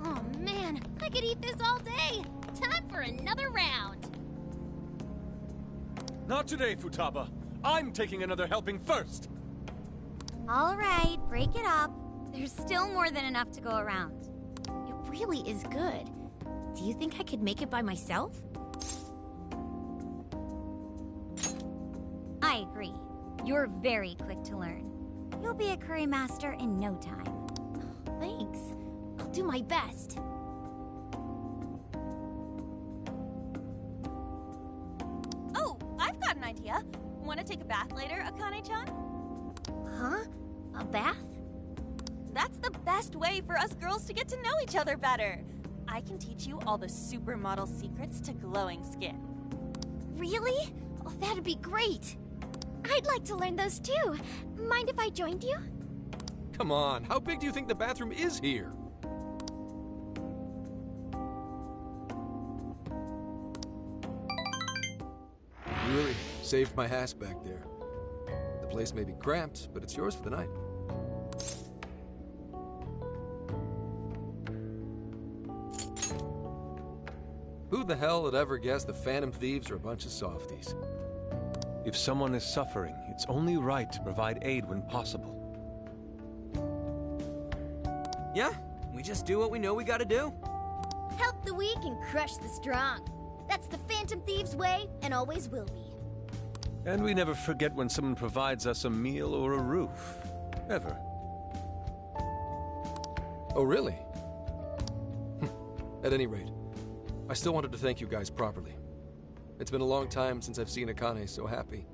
Oh man, I could eat this all day. Time for another round. Not today, Futaba. I'm taking another helping first. All right, break it up. There's still more than enough to go around. It really is good. Do you think I could make it by myself? I agree. You're very quick to learn. You'll be a curry master in no time. Thanks. I'll do my best. Oh, I've got an idea. Want to take a bath later, Akane-chan? Huh? A bath? That's the best way for us girls to get to know each other better. I can teach you all the supermodel secrets to glowing skin. Really? Oh, that'd be great. I'd like to learn those too. Mind if I joined you? Come on, how big do you think the bathroom is here? You really saved my ass back there. The place may be cramped, but it's yours for the night. Who the hell would ever guess the Phantom Thieves are a bunch of softies? If someone is suffering, It's only right to provide aid when possible. Yeah, we just do what we know we gotta do. Help the weak and crush the strong. That's the Phantom Thieves' way, and always will be. And we never forget when someone provides us a meal or a roof. Ever. Oh, really? At any rate, I still wanted to thank you guys properly. It's been a long time since I've seen Akane so happy.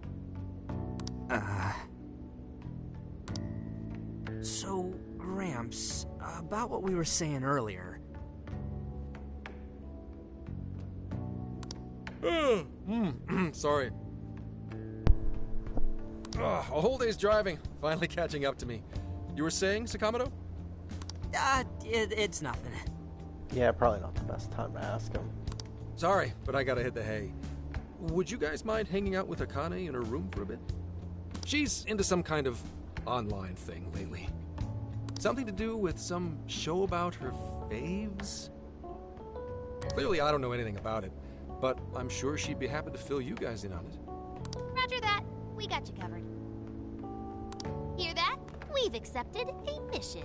So, Gramps, about what we were saying earlier. Sorry. A whole day's driving, finally catching up to me. You were saying, Sakamoto? It's nothing. Yeah, probably not the best time to ask him. Sorry, but I gotta hit the hay. Would you guys mind hanging out with Akane in her room for a bit? She's into some kind of online thing lately. Something to do with some show about her faves? Clearly I don't know anything about it, but I'm sure she'd be happy to fill you guys in on it. Roger that. We got you covered. Hear that? We've accepted a mission.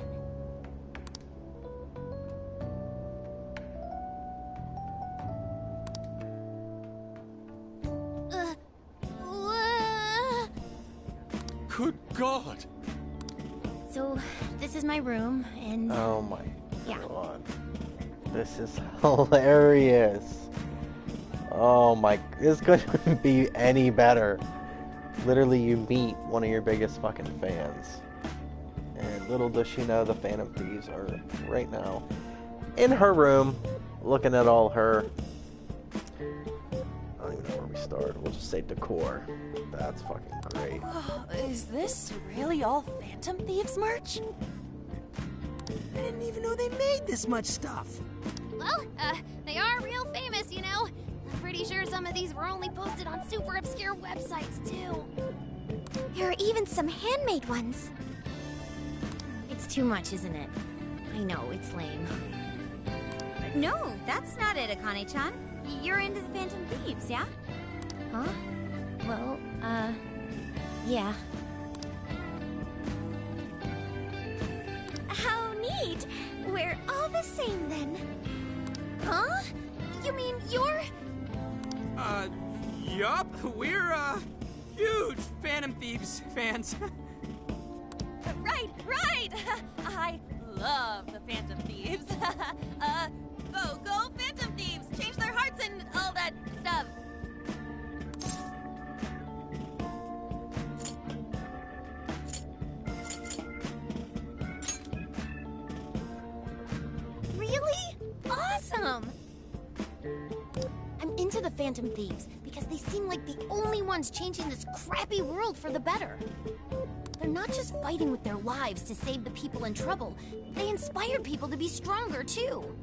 Good God! So, this is my room, and... Oh my Yeah. god. This is hilarious. Oh my, this couldn't be any better. Literally, you meet one of your biggest fucking fans. And little does she know the Phantom Thieves are right now in her room, looking at all her... I don't even know where we started. We'll just say decor. That's fucking great. Is this really all Phantom Thieves merch? I didn't even know they made this much stuff. Well, they are real famous, you know. I'm pretty sure some of these were only posted on super obscure websites, too. There are even some handmade ones. It's too much, isn't it? I know, it's lame. No, that's not it, Akane-chan. You're into the Phantom Thieves, yeah? Huh? Well, yeah. How neat! We're all the same then. Huh? You mean you're... Yup, we're, huge Phantom Thieves fans. Right! I love the Phantom Thieves. Go Phantom Thieves! Change their hearts and all that stuff. Really? Awesome! I'm into the Phantom Thieves because they seem like the only ones changing this crappy world for the better. They're not just fighting with their lives to save the people in trouble, they inspire people to be stronger too.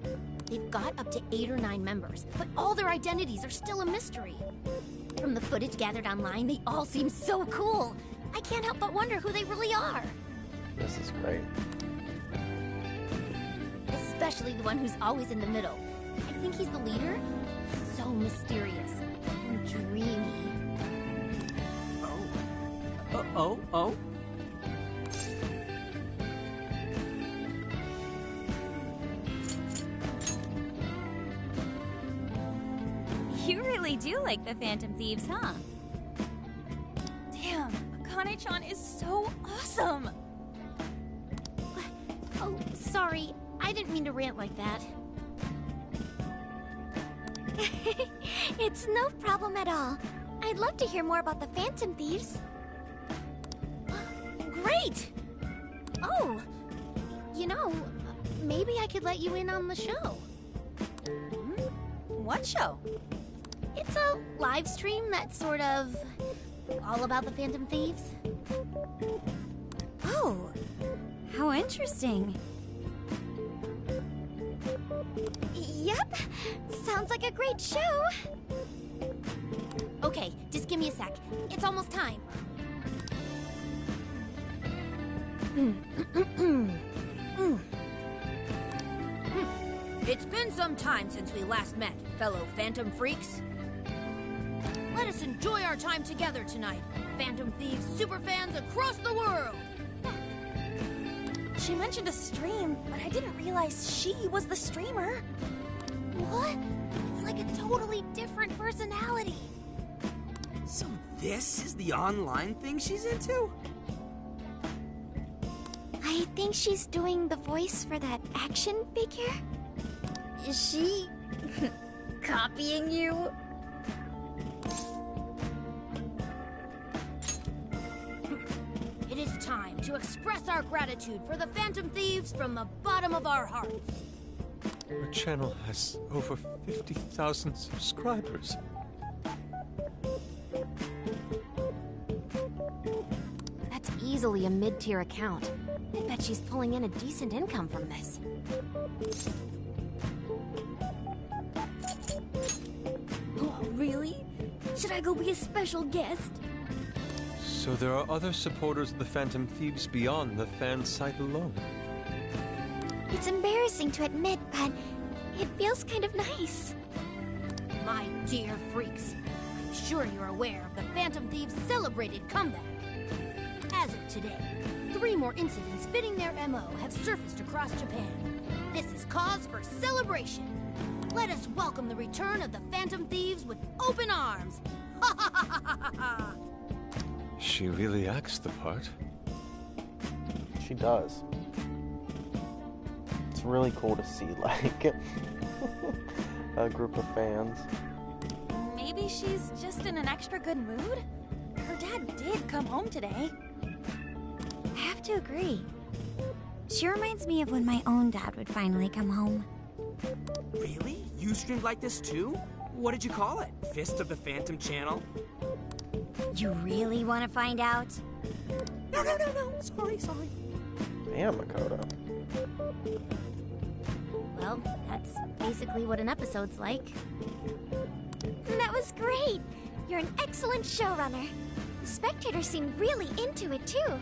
They've got up to 8 or 9 members, but all their identities are still a mystery. From the footage gathered online, they all seem so cool. I can't help but wonder who they really are. This is great. Especially the one who's always in the middle. I think he's the leader. So mysterious and dreamy. Oh. You really do like the Phantom Thieves, huh? Damn, Akane-chan is so awesome. Oh, sorry. I didn't mean to rant like that. It's no problem at all. I'd love to hear more about the Phantom Thieves. Great! Oh, you know, maybe I could let you in on the show. What show? It's a live stream that's sort of all about the Phantom Thieves. Oh, how interesting. Yep, sounds like a great show. Okay, just give me a sec. It's almost time. It's been some time since we last met, fellow Phantom Freaks. Let us enjoy our time together tonight. Phantom Thieves superfans across the world! She mentioned a stream, but I didn't realize she was the streamer. What? It's like a totally different personality. So this is the online thing she's into? I think she's doing the voice for that action figure. Is she copying you? It is time to express our gratitude for the Phantom Thieves from the bottom of our hearts. Our channel has over 50,000 subscribers. That's easily a mid-tier account. I bet she's pulling in a decent income from this. Oh, really? Should I go be a special guest? So there are other supporters of the Phantom Thieves beyond the fan site alone. It's embarrassing to admit, but it feels kind of nice. My dear freaks, I'm sure you're aware of the Phantom Thieves' celebrated comeback. As of today, 3 more incidents fitting their MO have surfaced across Japan. This is cause for celebration. Let us welcome the return of the Phantom Thieves with open arms. Ha ha ha ha ha ha! She really acts the part. She does. It's really cool to see, like, a group of fans. Maybe she's just in an extra good mood? Her dad did come home today. I have to agree. She reminds me of when my own dad would finally come home. Really? You streamed like this too? What did you call it? Fist of the Phantom channel? You really want to find out? No. Sorry. Damn, Makoto. Well, that's basically what an episode's like. That was great. You're an excellent showrunner. The spectators seem really into it too.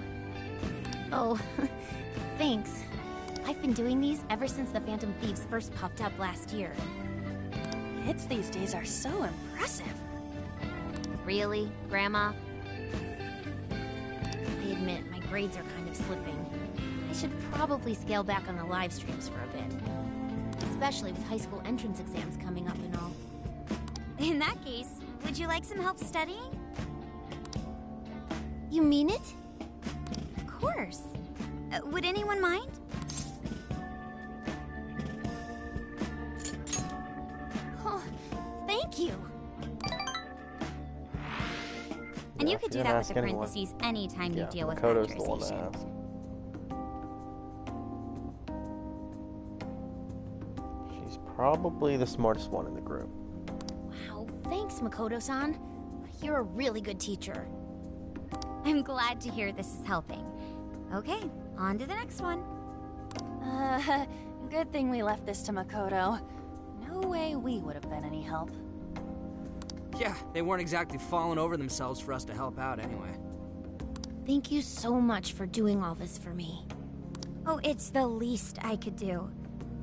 Oh, thanks. I've been doing these ever since the Phantom Thieves first popped up last year. Kids these days are so impressive. Really, Grandma? I admit, my grades are kind of slipping. I should probably scale back on the live streams for a bit. Especially with high school entrance exams coming up and all. In that case, would you like some help studying? You mean it? Of course. Would anyone mind? Oh, thank you. And you could do didn't that with ask the anyone. parentheses anytime you deal with Makoto's the one factorization. that asked. She's probably the smartest one in the group. Wow, thanks, Makoto-san. You're a really good teacher. I'm glad to hear this is helping. Okay, on to the next one. Good thing we left this to Makoto. No way we would have been any help. Yeah, they weren't exactly falling over themselves for us to help out anyway. Thank you so much for doing all this for me. Oh, it's the least I could do.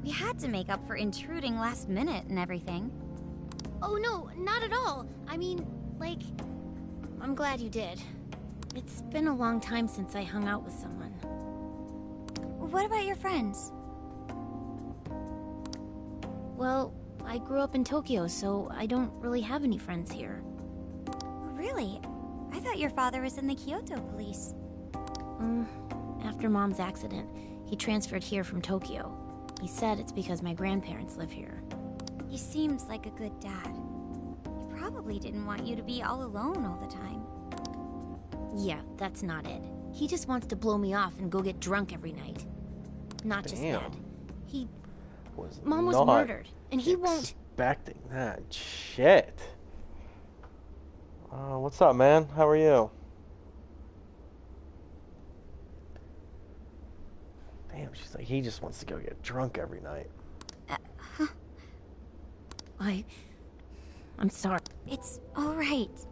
We had to make up for intruding last minute and everything. Oh no, not at all. I mean, like, I'm glad you did. It's been a long time since I hung out with someone. What about your friends? Well, I grew up in Tokyo, so I don't really have any friends here. Really? I thought your father was in the Kyoto police. After Mom's accident, he transferred here from Tokyo. He said it's because my grandparents live here. He seems like a good dad. He probably didn't want you to be all alone all the time. Yeah, that's not it. He just wants to blow me off and go get drunk every night. Not just Damn. that. Was Mom was not murdered, and he won't... expecting that shit. What's up, man? How are you? Damn, she's like, he just wants to go get drunk every night. I'm sorry. It's all right.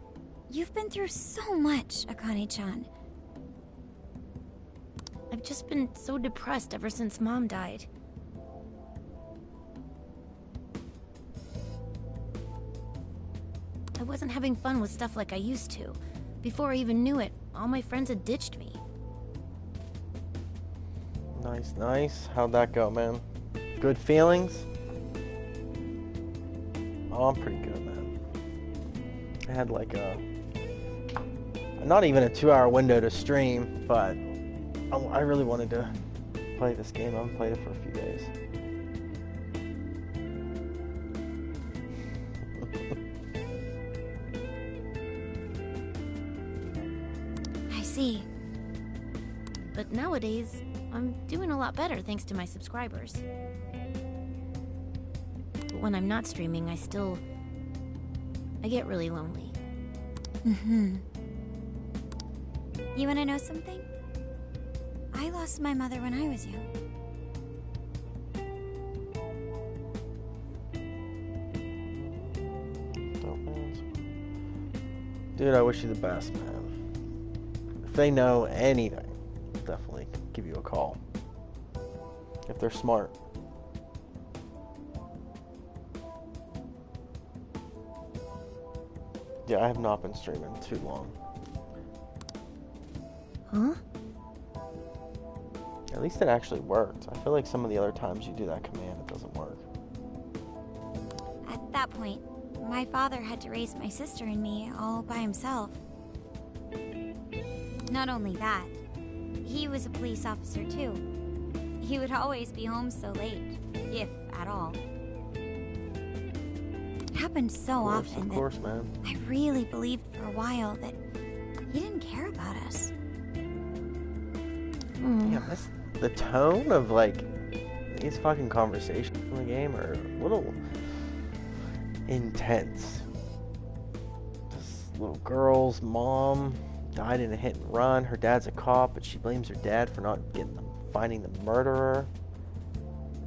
You've been through so much, Akane-chan. I've just been so depressed ever since Mom died. I wasn't having fun with stuff like I used to. Before I even knew it, all my friends had ditched me. Nice, nice. How'd that go, man? Good feelings? Oh, I'm pretty good, man. I had like not even a 2-hour window to stream, but I really wanted to play this game. I haven't played it for a few days. I see. But nowadays, I'm doing a lot better thanks to my subscribers. But when I'm not streaming, I get really lonely. Mm-hmm. You wanna know something? I lost my mother when I was young. Dude, I wish you the best, man. If they know anything, definitely give you a call. If they're smart. Yeah, I have not been streaming too long. Huh? At least it actually worked. I feel like some of the other times you do that command, it doesn't work. At that point, my father had to raise my sister and me all by himself. Not only that, he was a police officer too. He would always be home so late, if at all. It happened so often that man. I really believed for a while that he didn't care about us. Yeah, the tone of like these fucking conversations in the game are a little intense. This little girl's mom died in a hit and run. Her dad's a cop, but she blames her dad for not finding the murderer.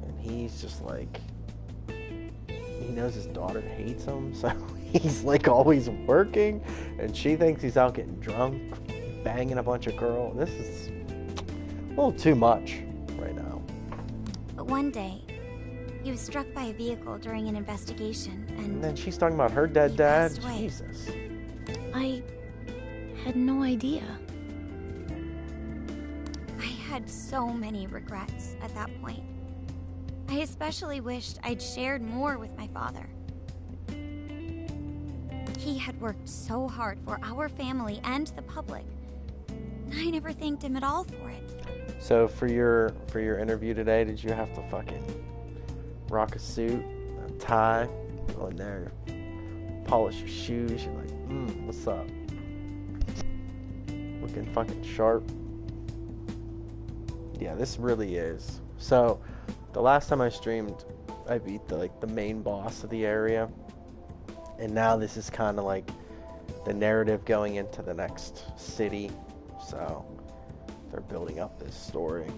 And he's just like, he knows his daughter hates him, so he's like always working, and she thinks he's out getting drunk, banging a bunch of girls. This is a little too much right now. But one day, he was struck by a vehicle during an investigation, and then she's talking about her dead dad. passed away. Jesus. I had no idea. I had so many regrets at that point. I especially wished I'd shared more with my father. He had worked so hard for our family and the public, and I never thanked him at all for it. So for your interview today, did you have to fucking rock a suit, a tie, go in there, polish your shoes? You're like, what's up? Looking fucking sharp. Yeah, this really is. So the last time I streamed, I beat the main boss of the area, and now this is kind of like the narrative going into the next city. So they're building up this story.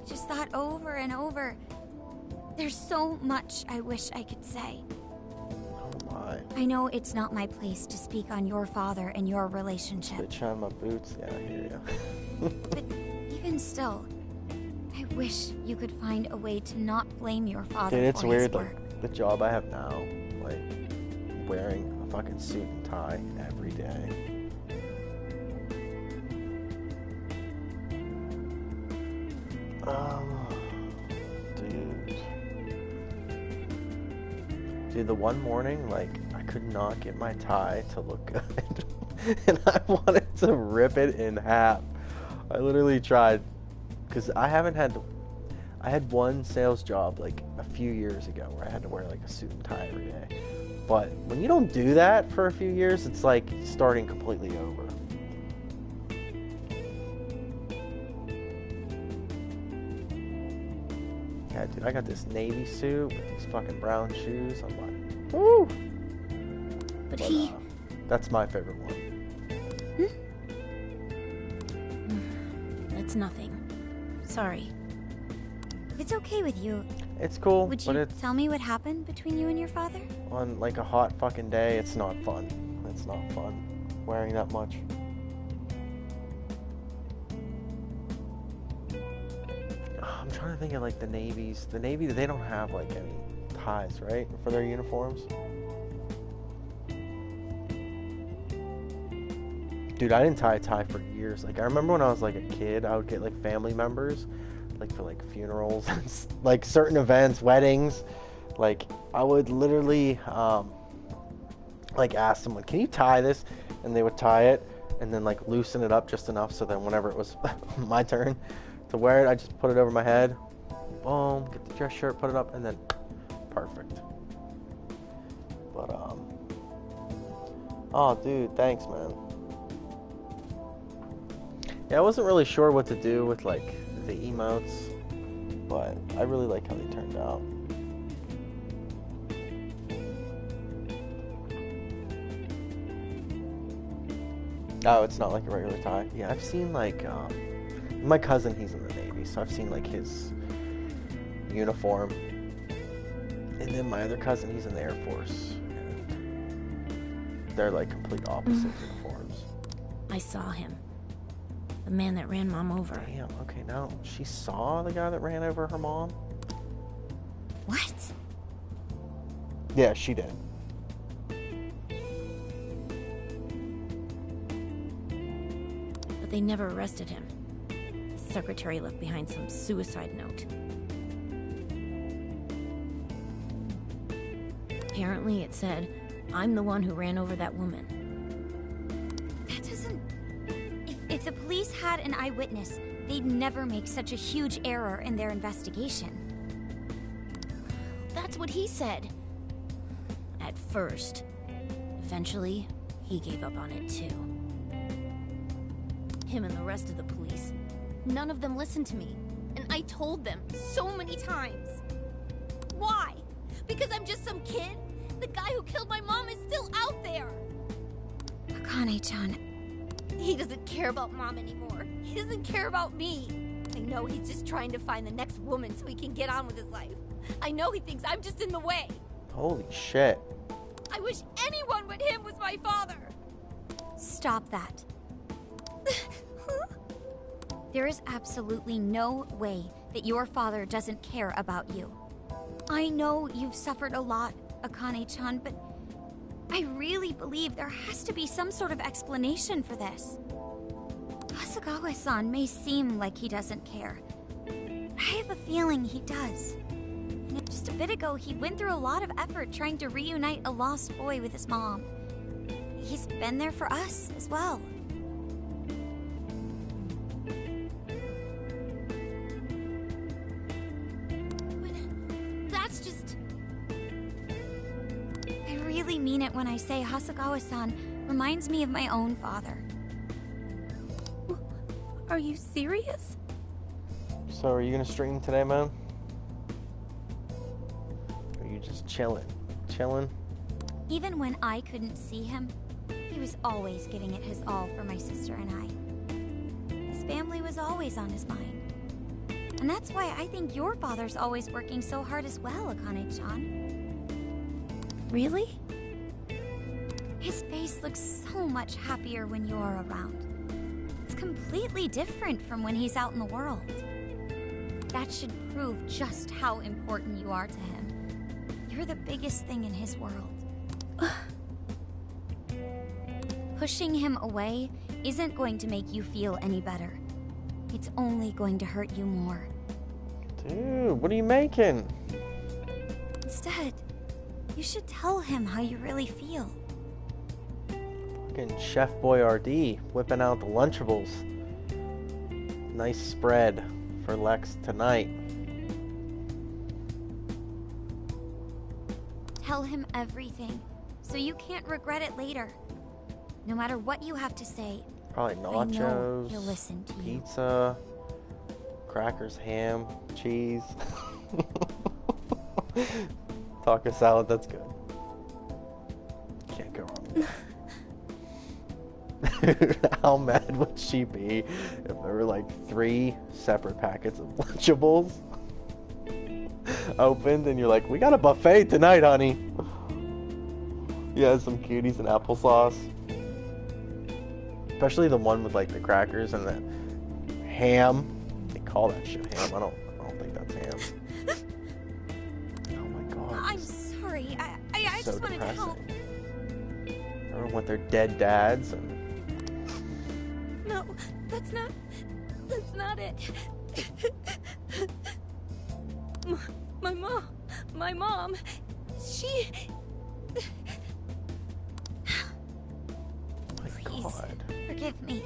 Just thought over and over. There's so much I wish I could say. Oh my. I know it's not my place to speak on your father and your relationship. Bitch on my boots. Yeah, I hear ya. But even still, I wish you could find a way to not blame your father. Dude, it's for weird. his work. Like the job I have now, like wearing a fucking suit and tie every day. Dude, the one morning, like, I could not get my tie to look good, and I wanted to rip it in half. I literally tried, because I had one sales job, like, a few years ago, where I had to wear, like, a suit and tie every day. But when you don't do that for a few years, it's like starting completely over. Yeah, dude, I got this navy suit with these fucking brown shoes. I'm like, woo! But that's my favorite one. That's nothing. Sorry. If it's okay with you, It's cool, would but you it's tell me what happened between you and your father? on like a hot fucking day. It's not fun. It's not fun wearing that much. I'm trying to think of like the Navies. The Navy, they don't have like any ties, right, for their uniforms. Dude, I didn't tie a tie for years. Like, I remember when I was like a kid, I would get like family members, like for like funerals, and like certain events, weddings. Like, I would literally like ask someone, "Can you tie this?" And they would tie it, and then like loosen it up just enough so then whenever it was my turn to wear it, I just put it over my head. Boom, get the dress shirt, put it up, and then perfect. But oh, dude, thanks, man. Yeah, I wasn't really sure what to do with like the emotes, but I really like how they turned out. Oh, it's not like a regular tie. Yeah, I've seen like my cousin, he's in the Navy, so I've seen like his uniform. And then my other cousin, he's in the Air Force, and they're like complete opposite uniforms. I saw him. The man that ran Mom over. Damn, okay, now she saw the guy that ran over her mom? What? Yeah, she did. But they never arrested him. His secretary left behind some suicide note. Apparently it said, "I'm the one who ran over that woman." That doesn't... If the police had an eyewitness, they'd never make such a huge error in their investigation. That's what he said. At first. Eventually, he gave up on it too. Him and the rest of the police. None of them listened to me. And I told them so many times. Why? Because I'm just some kid? The guy who killed my mom is still out there! Akane-chan... He doesn't care about Mom anymore. He doesn't care about me. I know he's just trying to find the next woman so he can get on with his life. I know he thinks I'm just in the way. Holy shit. I wish anyone but him was my father. Stop that. There is absolutely no way that your father doesn't care about you. I know you've suffered a lot, Akane-chan, but I really believe there has to be some sort of explanation for this. Hasegawa-san may seem like he doesn't care. I have a feeling he does. And just a bit ago, he went through a lot of effort trying to reunite a lost boy with his mom. He's been there for us as well. But that's just... I really mean it when I say Hasegawa-san reminds me of my own father. Are you serious? So are you gonna stream today, man? Or are you just chilling? Chilling? Even when I couldn't see him, he was always giving it his all for my sister and I. His family was always on his mind. And that's why I think your father's always working so hard as well, Akane-chan. Really? His face looks so much happier when you're around. It's completely different from when he's out in the world. That should prove just how important you are to him. You're the biggest thing in his world. Pushing him away isn't going to make you feel any better. It's only going to hurt you more. Dude, what are you making? Instead, you should tell him how you really feel. Fucking Chef Boyardee whipping out the Lunchables. Nice spread for Lex tonight. Tell him everything, so you can't regret it later. No matter what you have to say, Probably I know nachos, he'll listen to you. pizza, crackers, ham, cheese. Taco salad, that's good. Can't go wrong with that. How mad would she be if there were like 3 separate packets of Lunchables opened and you're like, we got a buffet tonight, honey. Yeah, some cuties and applesauce. Especially the one with like the crackers and the ham. They call that shit ham. I don't think that's ham. Oh my god. I'm sorry. I So just wanted to help. depressing. Everyone with their dead dads and That's not it. My mom, she... Please, forgive me.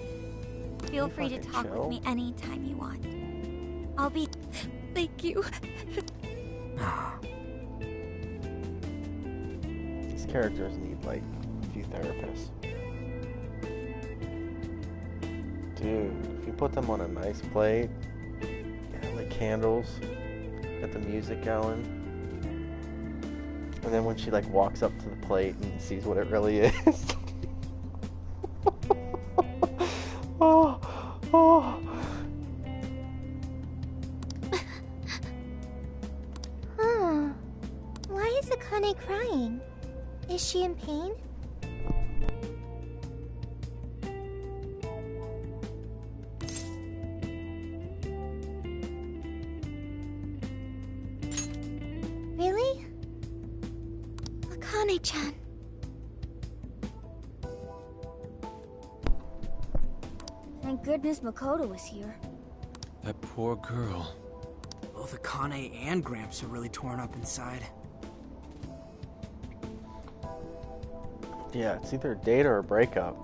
Feel free to talk with me anytime you want. I'll be... Thank you. These characters need, like, a few therapists. Dude, if you put them on a nice plate, yeah, like candles, get the music going, and then when she, like, walks up to the plate and sees what it really is. Oh. Huh. Why is Akane crying? Is she in pain? Really? Akane-chan. Thank goodness Makoto was here. That poor girl. Both Akane and Gramps are really torn up inside. Yeah, it's either a date or a breakup.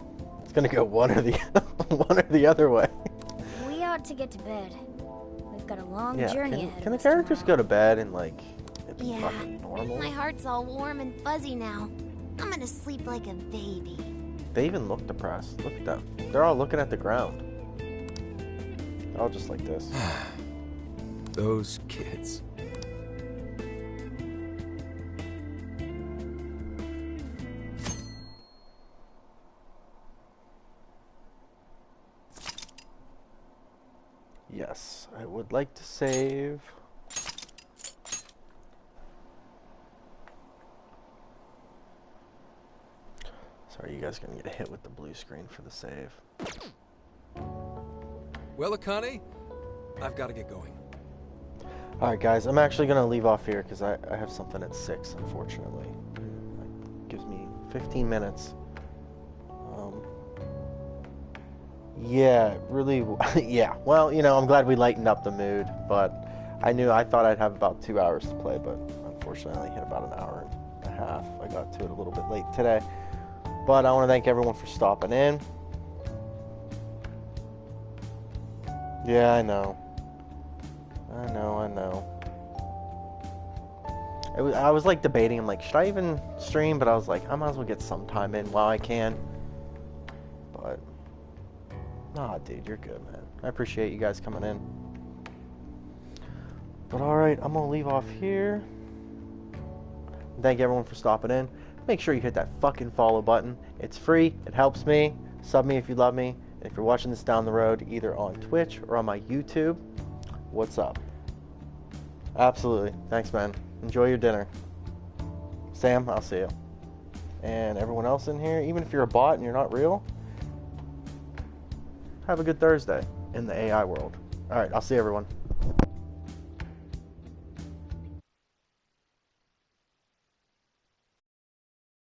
It's gonna go one or the other way. We ought to get to bed. We've got a long Yeah, journey ahead can of the us characters tomorrow. go to bed and, like, it be Yeah. fucking normal? My heart's all warm and fuzzy now. I'm gonna sleep like a baby. They even look depressed. Look at them. They're all looking at the ground. They're all just like this. Those kids. Yes, I would like to save. Sorry, you guys are gonna get hit with the blue screen for the save. Well, Akane, I've got to get going. Alright guys, I'm actually gonna leave off here because I have something at 6, unfortunately. That gives me 15 minutes. Yeah, really, yeah. Well, you know, I'm glad we lightened up the mood, but I thought I'd have about 2 hours to play, but unfortunately I only hit about an hour and a half. I got to it a little bit late today. But I want to thank everyone for stopping in. Yeah, I know. I was like debating, I'm like, should I even stream? But I was like, I might as well get some time in while I can. But, nah, dude, you're good, man. I appreciate you guys coming in. But alright, I'm gonna leave off here. Thank everyone for stopping in. Make sure you hit that fucking follow button. It's free, it helps me. Sub me if you love me. And if you're watching this down the road, either on Twitch or on my YouTube, what's up? Absolutely. Thanks, man. Enjoy your dinner. Sam, I'll see you. And everyone else in here, even if you're a bot and you're not real, have a good Thursday in the AI world. Alright, I'll see everyone.